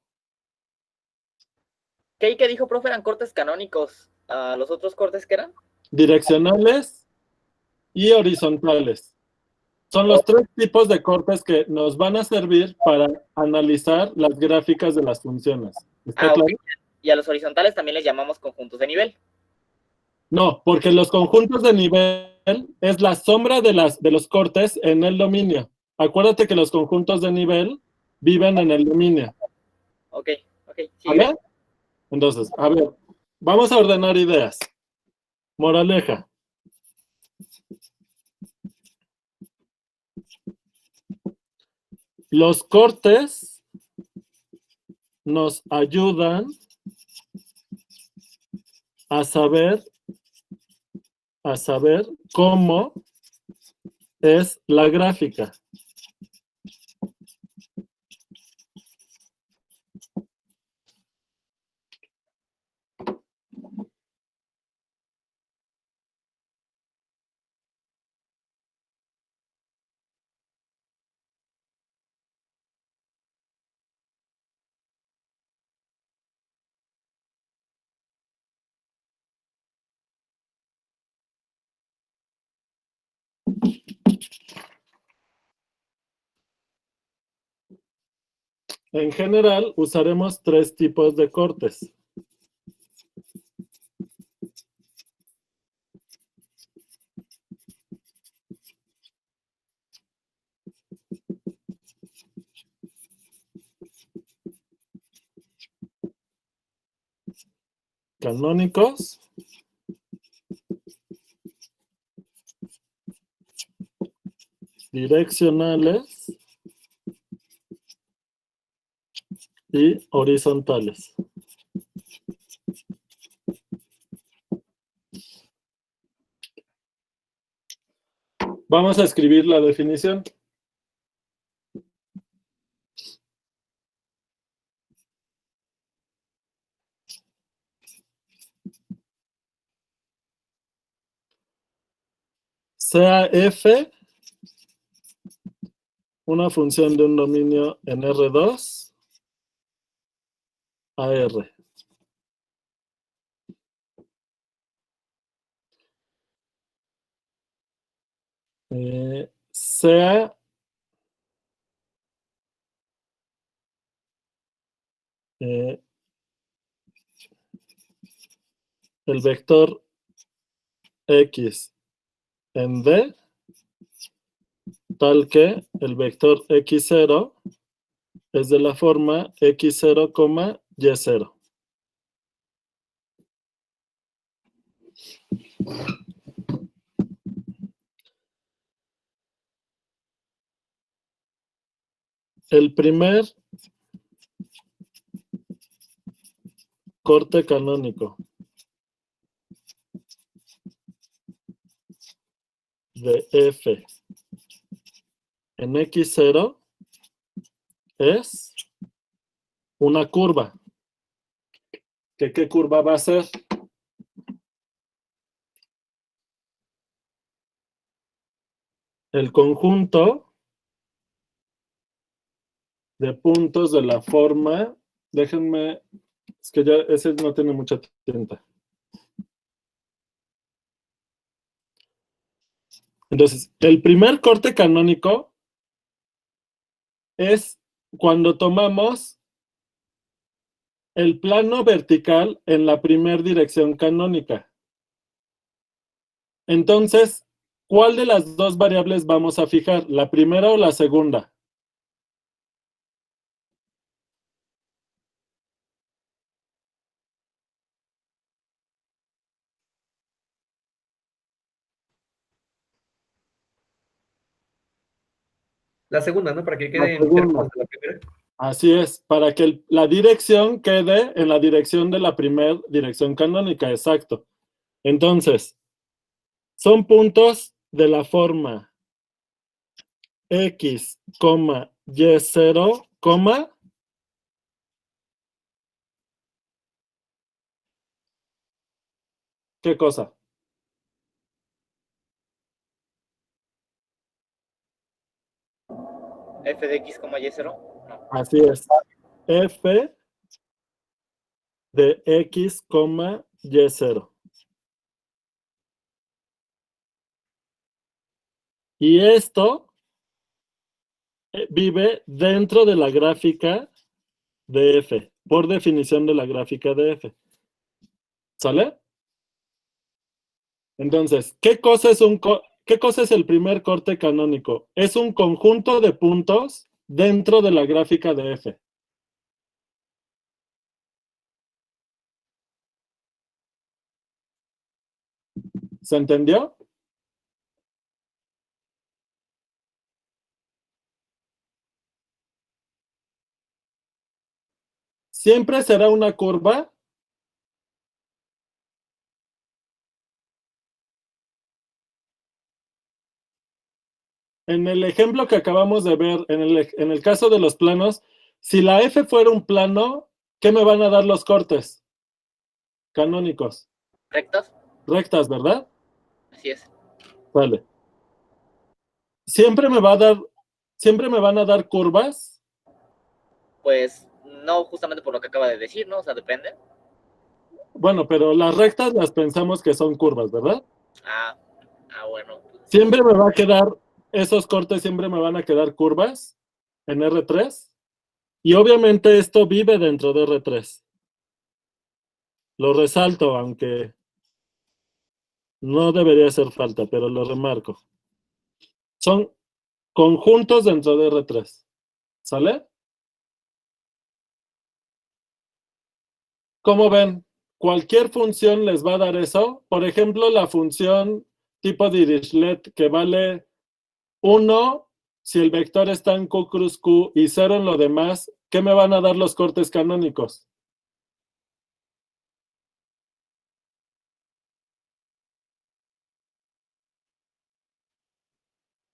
¿Qué dijo, profe? Eran cortes canónicos. ¿Los otros cortes qué eran? Direccionales y horizontales. Son los 3 tipos de cortes que nos van a servir para analizar las gráficas de las funciones. ¿Está Ok. claro? Y a los horizontales también les llamamos conjuntos de nivel. No, porque los conjuntos de nivel es la sombra de los cortes en el dominio. Acuérdate que los conjuntos de nivel viven en el dominio. Ok, sí. ¿Vale? Entonces, a ver, vamos a ordenar ideas. Moraleja. Los cortes nos ayudan a saber cómo es la gráfica. En general, usaremos 3 tipos de cortes. Canónicos, direccionales y horizontales. Vamos a escribir la definición. Sea f una función de un dominio en R2 a R. Sea el vector X en D, tal que el vector X0 es de la forma X0, Y0. El primer corte canónico de F en X0 es una curva. ¿Qué curva va a ser? El conjunto de puntos de la forma, déjenme, es que ya ese no tiene mucha tinta. Entonces, el primer corte canónico es cuando tomamos el plano vertical en la primera dirección canónica. Entonces, ¿cuál de las dos variables vamos a fijar? ¿La primera o la segunda? La segunda, ¿no? Para que La quede en segunda. términos de la primera. Así es, para que la dirección quede en la dirección de la primera dirección canónica, exacto. Entonces, son puntos de la forma X, Y0, ¿qué cosa? F de X, Y0. No. Así es. F de X, Y0. Y esto vive dentro de la gráfica de F, por definición de la gráfica de F. ¿Sale? Entonces, ¿qué cosa es el primer corte canónico? Es un conjunto de puntos dentro de la gráfica de F. ¿Se entendió? Siempre será una curva. En el ejemplo que acabamos de ver, en el caso de los planos, si la F fuera un plano, ¿qué me van a dar los cortes canónicos? ¿Rectas? Rectas, ¿verdad? Así es. Vale. Siempre me van a dar curvas. Pues no, justamente por lo que acaba de decir, ¿no? O sea, depende. Bueno, pero las rectas las pensamos que son curvas, ¿verdad? Ah, bueno. Siempre me va a quedar, esos cortes siempre me van a quedar curvas en R3. Y obviamente esto vive dentro de R3. Lo resalto, aunque no debería hacer falta, pero lo remarco. Son conjuntos dentro de R3. ¿Sale? ¿Cómo ven? Cualquier función les va a dar eso. Por ejemplo, la función tipo Dirichlet que vale 1 si el vector está en Q cruz Q y 0 en lo demás, ¿qué me van a dar los cortes canónicos?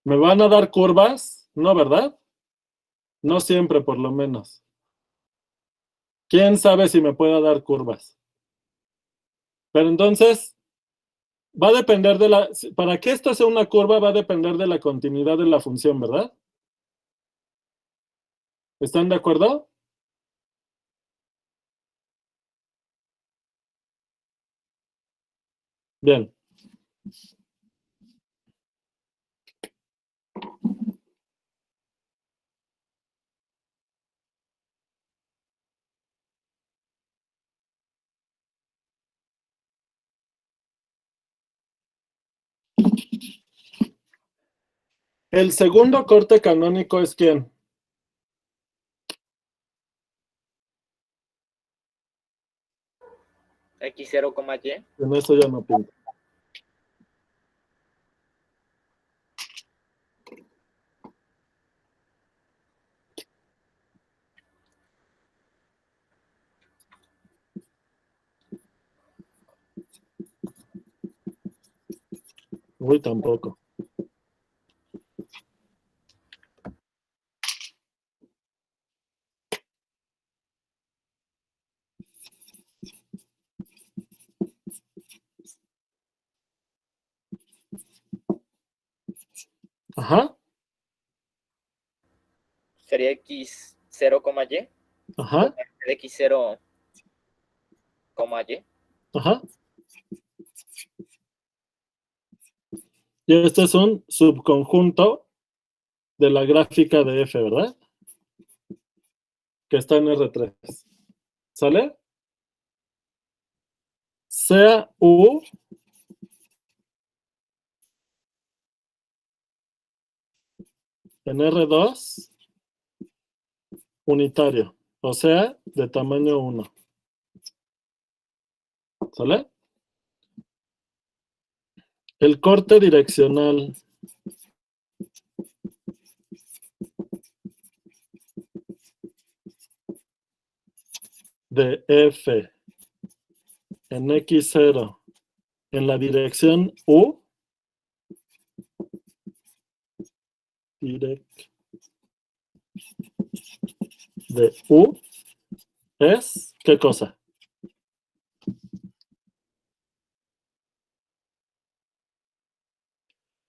¿Me van a dar curvas? No, ¿verdad? No siempre, por lo menos. ¿Quién sabe si me pueda dar curvas? Pero entonces, va a depender para que esto sea una curva, va a depender de la continuidad de la función, ¿verdad? ¿Están de acuerdo? Bien. El segundo corte canónico es ¿quién? X0, Y. En eso ya no pinta. Uy, tampoco. Ajá, Sería X0, Y. ajá, X0, Y. ajá. Y este es un subconjunto de la gráfica de F, ¿verdad? Que está en R3. ¿Sale? Sea U en R2 unitario, o sea, de tamaño 1. ¿Sale? El corte direccional de F en X0 en la dirección U, de U, es, ¿qué cosa?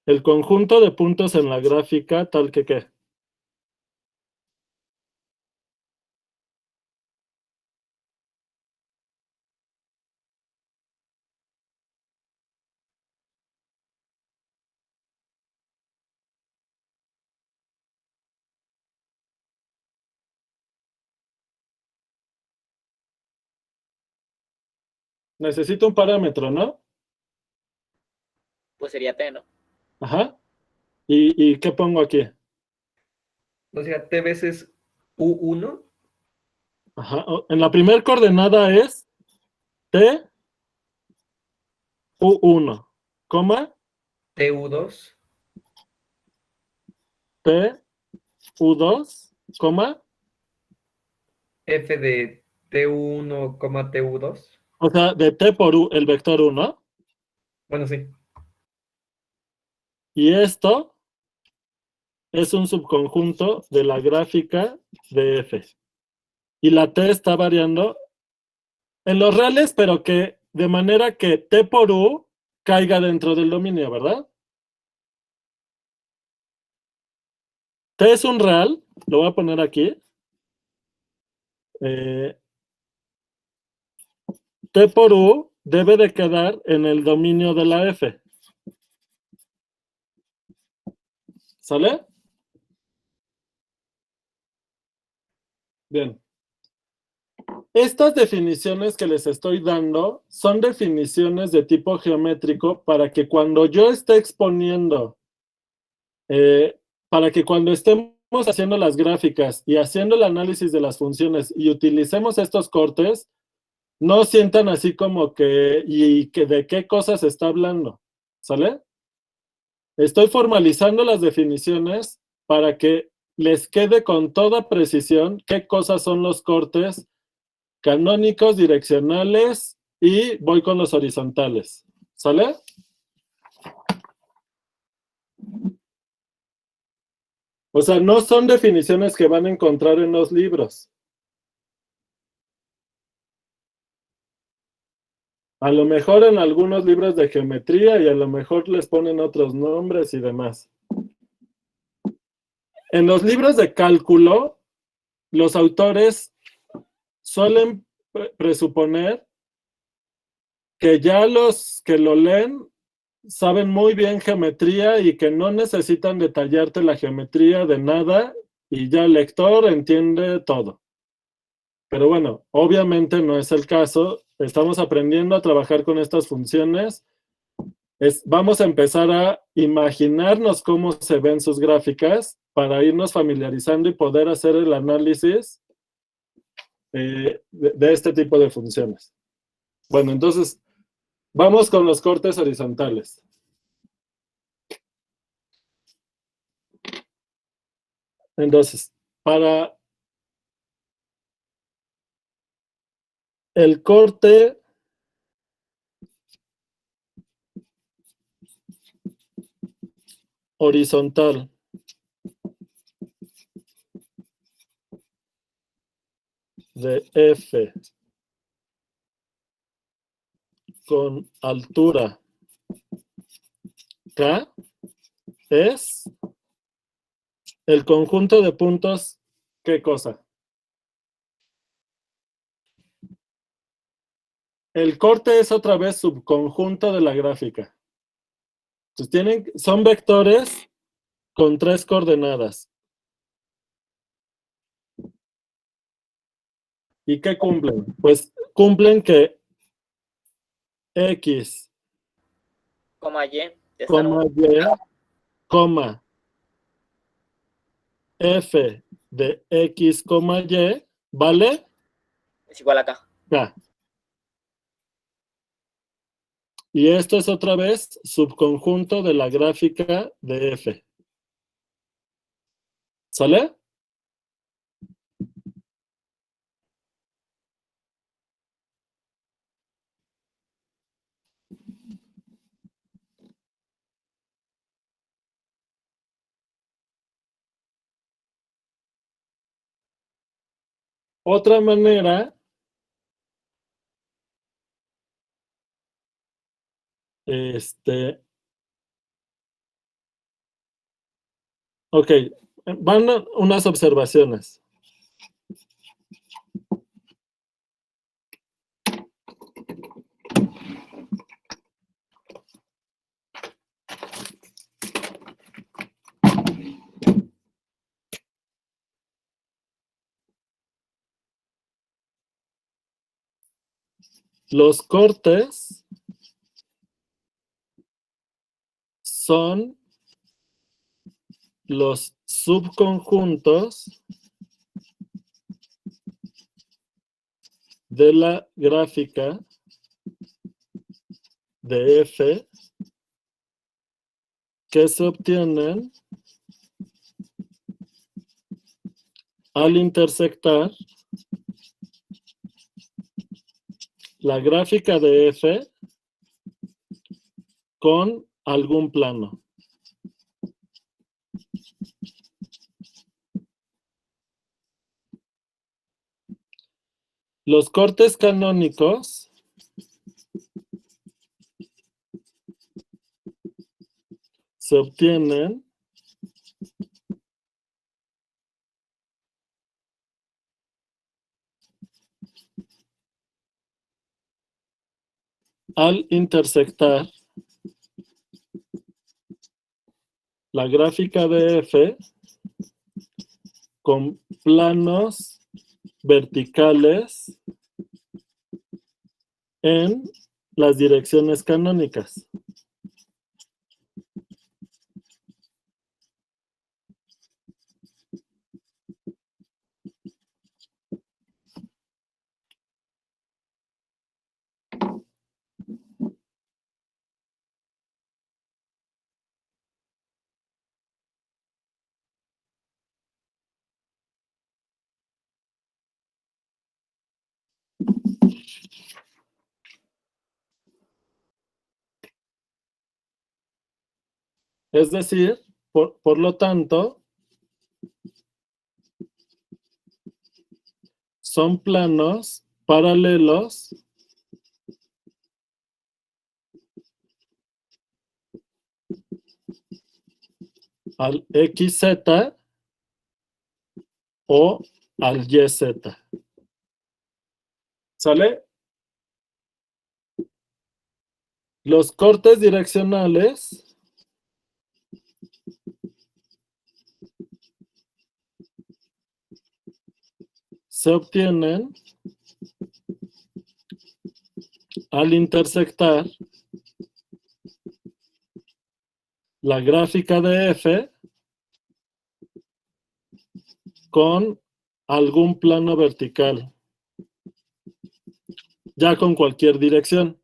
El conjunto de puntos en la gráfica tal que ¿qué? necesito un parámetro, ¿no? Pues sería T, ¿no? Ajá. ¿Y qué pongo aquí? O sea, T veces U1. Ajá. En la primera coordenada es T, U1, coma, TU2. T, U2, coma. F de TU1, TU2. O sea, de T por U, el vector 1. Bueno, sí. Y esto es un subconjunto de la gráfica de F. Y la T está variando en los reales, pero que de manera que T por U caiga dentro del dominio, ¿verdad? T es un real, lo voy a poner aquí. T por U debe de quedar en el dominio de la F. ¿Sale? Bien. Estas definiciones que les estoy dando son definiciones de tipo geométrico para que cuando yo esté exponiendo, para que cuando estemos haciendo las gráficas y haciendo el análisis de las funciones y utilicemos estos cortes, no sientan así como que, ¿y que de qué cosas está hablando? ¿Sale? Estoy formalizando las definiciones para que les quede con toda precisión qué cosas son los cortes canónicos, direccionales y voy con los horizontales. ¿Sale? O sea, no son definiciones que van a encontrar en los libros. A lo mejor en algunos libros de geometría y a lo mejor les ponen otros nombres y demás. En los libros de cálculo, los autores suelen presuponer que ya los que lo leen saben muy bien geometría y que no necesitan detallarte la geometría de nada y ya el lector entiende todo. Pero bueno, obviamente no es el caso. Estamos aprendiendo a trabajar con estas funciones. Vamos a empezar a imaginarnos cómo se ven sus gráficas para irnos familiarizando y poder hacer el análisis de este tipo de funciones. Bueno, entonces, vamos con los cortes horizontales. Entonces, para el corte horizontal de F con altura K es el conjunto de puntos, ¿qué cosa? El corte es otra vez subconjunto de la gráfica. Entonces son vectores con 3 coordenadas. ¿Y qué cumplen? Pues cumplen que X, Coma Y. coma Y, coma F de X, coma Y, ¿vale? Es igual acá. K. Y esto es otra vez subconjunto de la gráfica de F. ¿Sale? Otra manera ok, van unas observaciones. Los cortes son los subconjuntos de la gráfica de F que se obtienen al intersectar la gráfica de F con algún plano. Los cortes canónicos se obtienen al intersectar la gráfica de F con planos verticales en las direcciones canónicas. Es decir, por lo tanto, son planos paralelos al XZ o al YZ. ¿Sale? Los cortes direccionales se obtienen al intersectar la gráfica de F con algún plano vertical, ya con cualquier dirección.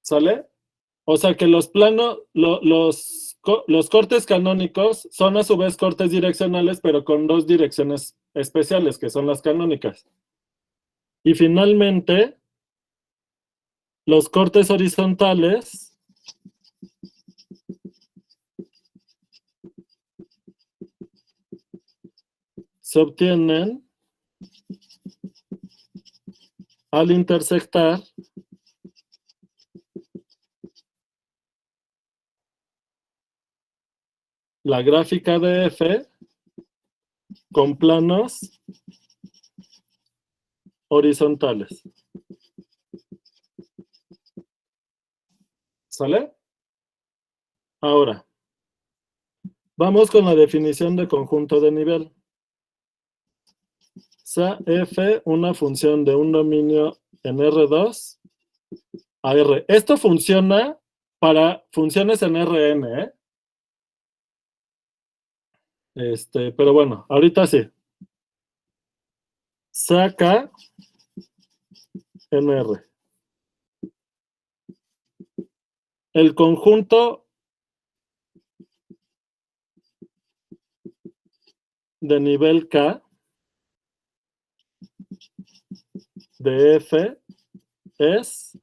¿Sale? O sea que los planos, los cortes canónicos son a su vez cortes direccionales, pero con dos direcciones especiales, que son las canónicas. Y finalmente, los cortes horizontales se obtienen al intersectar la gráfica de F con planos horizontales. ¿Sale? Ahora, vamos con la definición de conjunto de nivel. Sea F una función de un dominio en R2 a R. Esto funciona para funciones en Rn, ¿eh? Pero bueno, ahorita sí. Saca en R. El conjunto de nivel K de F es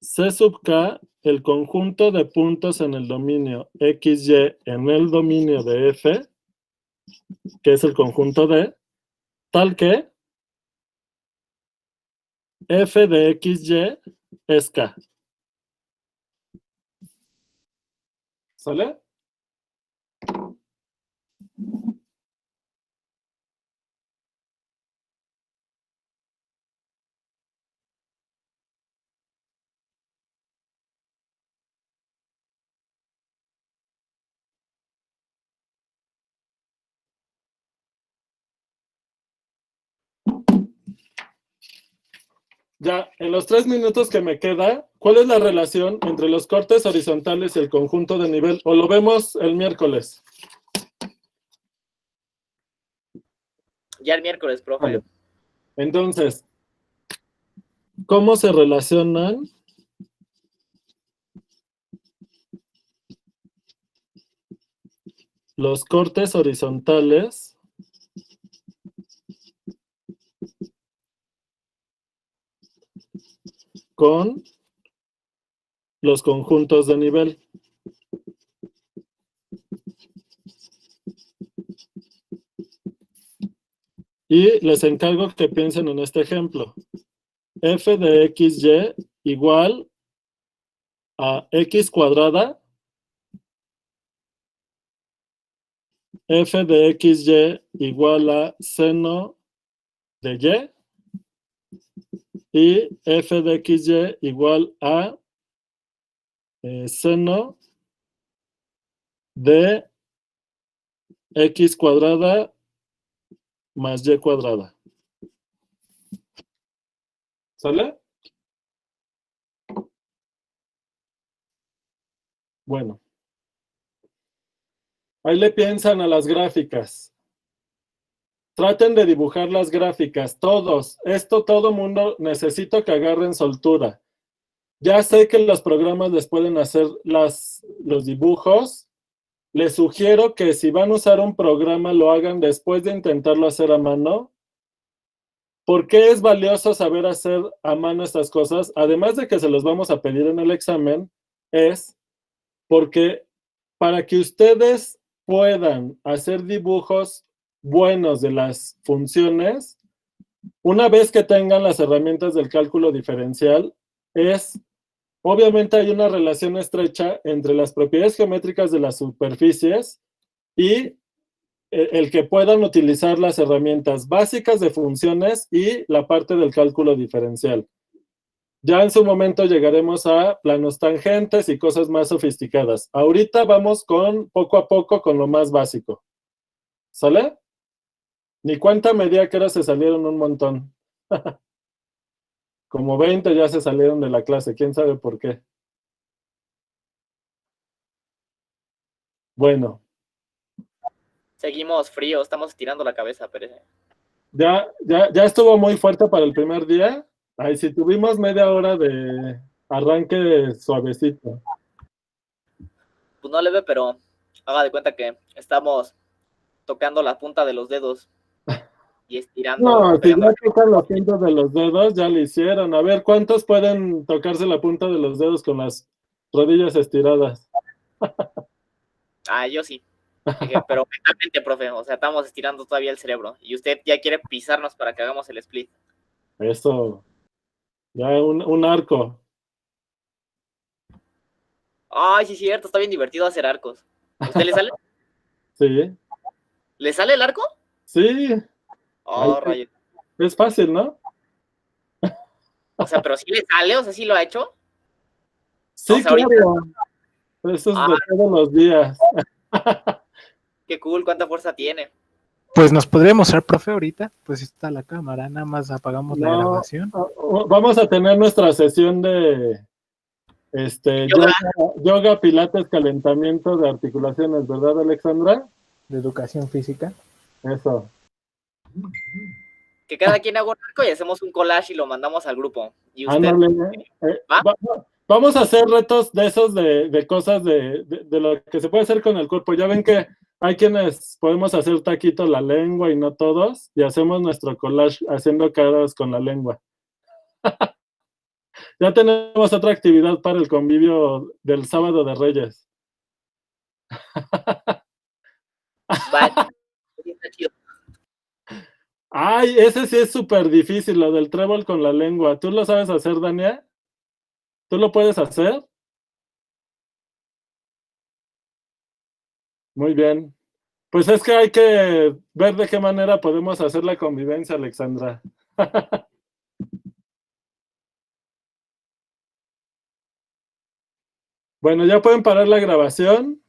C sub K, el conjunto de puntos en el dominio XY en el dominio de F, que es el conjunto D, tal que F de XY es K. ¿Sale? Ya, en los 3 minutos que me queda, ¿cuál es la relación entre los cortes horizontales y el conjunto de nivel? ¿O lo vemos el miércoles? Ya el miércoles, profe. Vale. Entonces, ¿cómo se relacionan los cortes horizontales con los conjuntos de nivel? Y les encargo que piensen en este ejemplo. F de XY igual a X cuadrada. F de XY igual a seno de Y. Y F de XY igual a seno de X cuadrada más Y cuadrada. ¿Sale? Bueno. Ahí le piensan a las gráficas. Traten de dibujar las gráficas, todos. Esto todo mundo necesito que agarren soltura. Ya sé que los programas les pueden hacer los dibujos. Les sugiero que si van a usar un programa lo hagan después de intentarlo hacer a mano. ¿Por qué es valioso saber hacer a mano estas cosas? Además de que se los vamos a pedir en el examen, es porque para que ustedes puedan hacer dibujos buenos de las funciones, una vez que tengan las herramientas del cálculo diferencial, obviamente hay una relación estrecha entre las propiedades geométricas de las superficies y el que puedan utilizar las herramientas básicas de funciones y la parte del cálculo diferencial. Ya en su momento llegaremos a planos tangentes y cosas más sofisticadas. Ahorita vamos poco a poco con lo más básico. ¿Sale? Ni cuenta medía que ahora se salieron un montón. Como 20 ya se salieron de la clase, quién sabe por qué. Bueno. Seguimos fríos, estamos estirando la cabeza, Pérez. Ya estuvo muy fuerte para el primer día. Ay, si tuvimos media hora de arranque suavecito. Pues no leve, pero haga de cuenta que estamos tocando la punta de los dedos y estirando. No, si ya tocan los puntos de los dedos, ya lo hicieron. A ver, ¿cuántos pueden tocarse la punta de los dedos con las rodillas estiradas? Ah, yo sí. Pero mentalmente, profe, o sea, estamos estirando todavía el cerebro. Y usted ya quiere pisarnos para que hagamos el split. Eso. Ya un arco. Ay, sí es cierto, está bien divertido hacer arcos. ¿A usted le sale? Sí. ¿Le sale el arco? Sí. Oh, rayos. Es fácil, ¿no? O sea, pero sí le sale, o sea, sí lo ha hecho. Sí, o sea, claro. Eso es de todos los días. Qué cool, cuánta fuerza tiene. Pues nos podría mostrar, profe, ahorita. Pues está la cámara, nada más apagamos la grabación. Vamos a tener nuestra sesión de yoga, pilates, calentamiento de articulaciones, ¿verdad, Alexandra? De educación física. Eso. Que cada quien haga un arco y hacemos un collage y lo mandamos al grupo. Y usted. Vamos a hacer retos de esos de cosas de lo que se puede hacer con el cuerpo. Ya ven que hay quienes podemos hacer taquito la lengua y no todos, y hacemos nuestro collage haciendo caras con la lengua. Ya tenemos otra actividad para el convivio del sábado de Reyes. Ay, ese sí es súper difícil, lo del trébol con la lengua. ¿Tú lo sabes hacer, Dania? ¿Tú lo puedes hacer? Muy bien. Pues es que hay que ver de qué manera podemos hacer la convivencia, Alexandra. Bueno, ya pueden parar la grabación.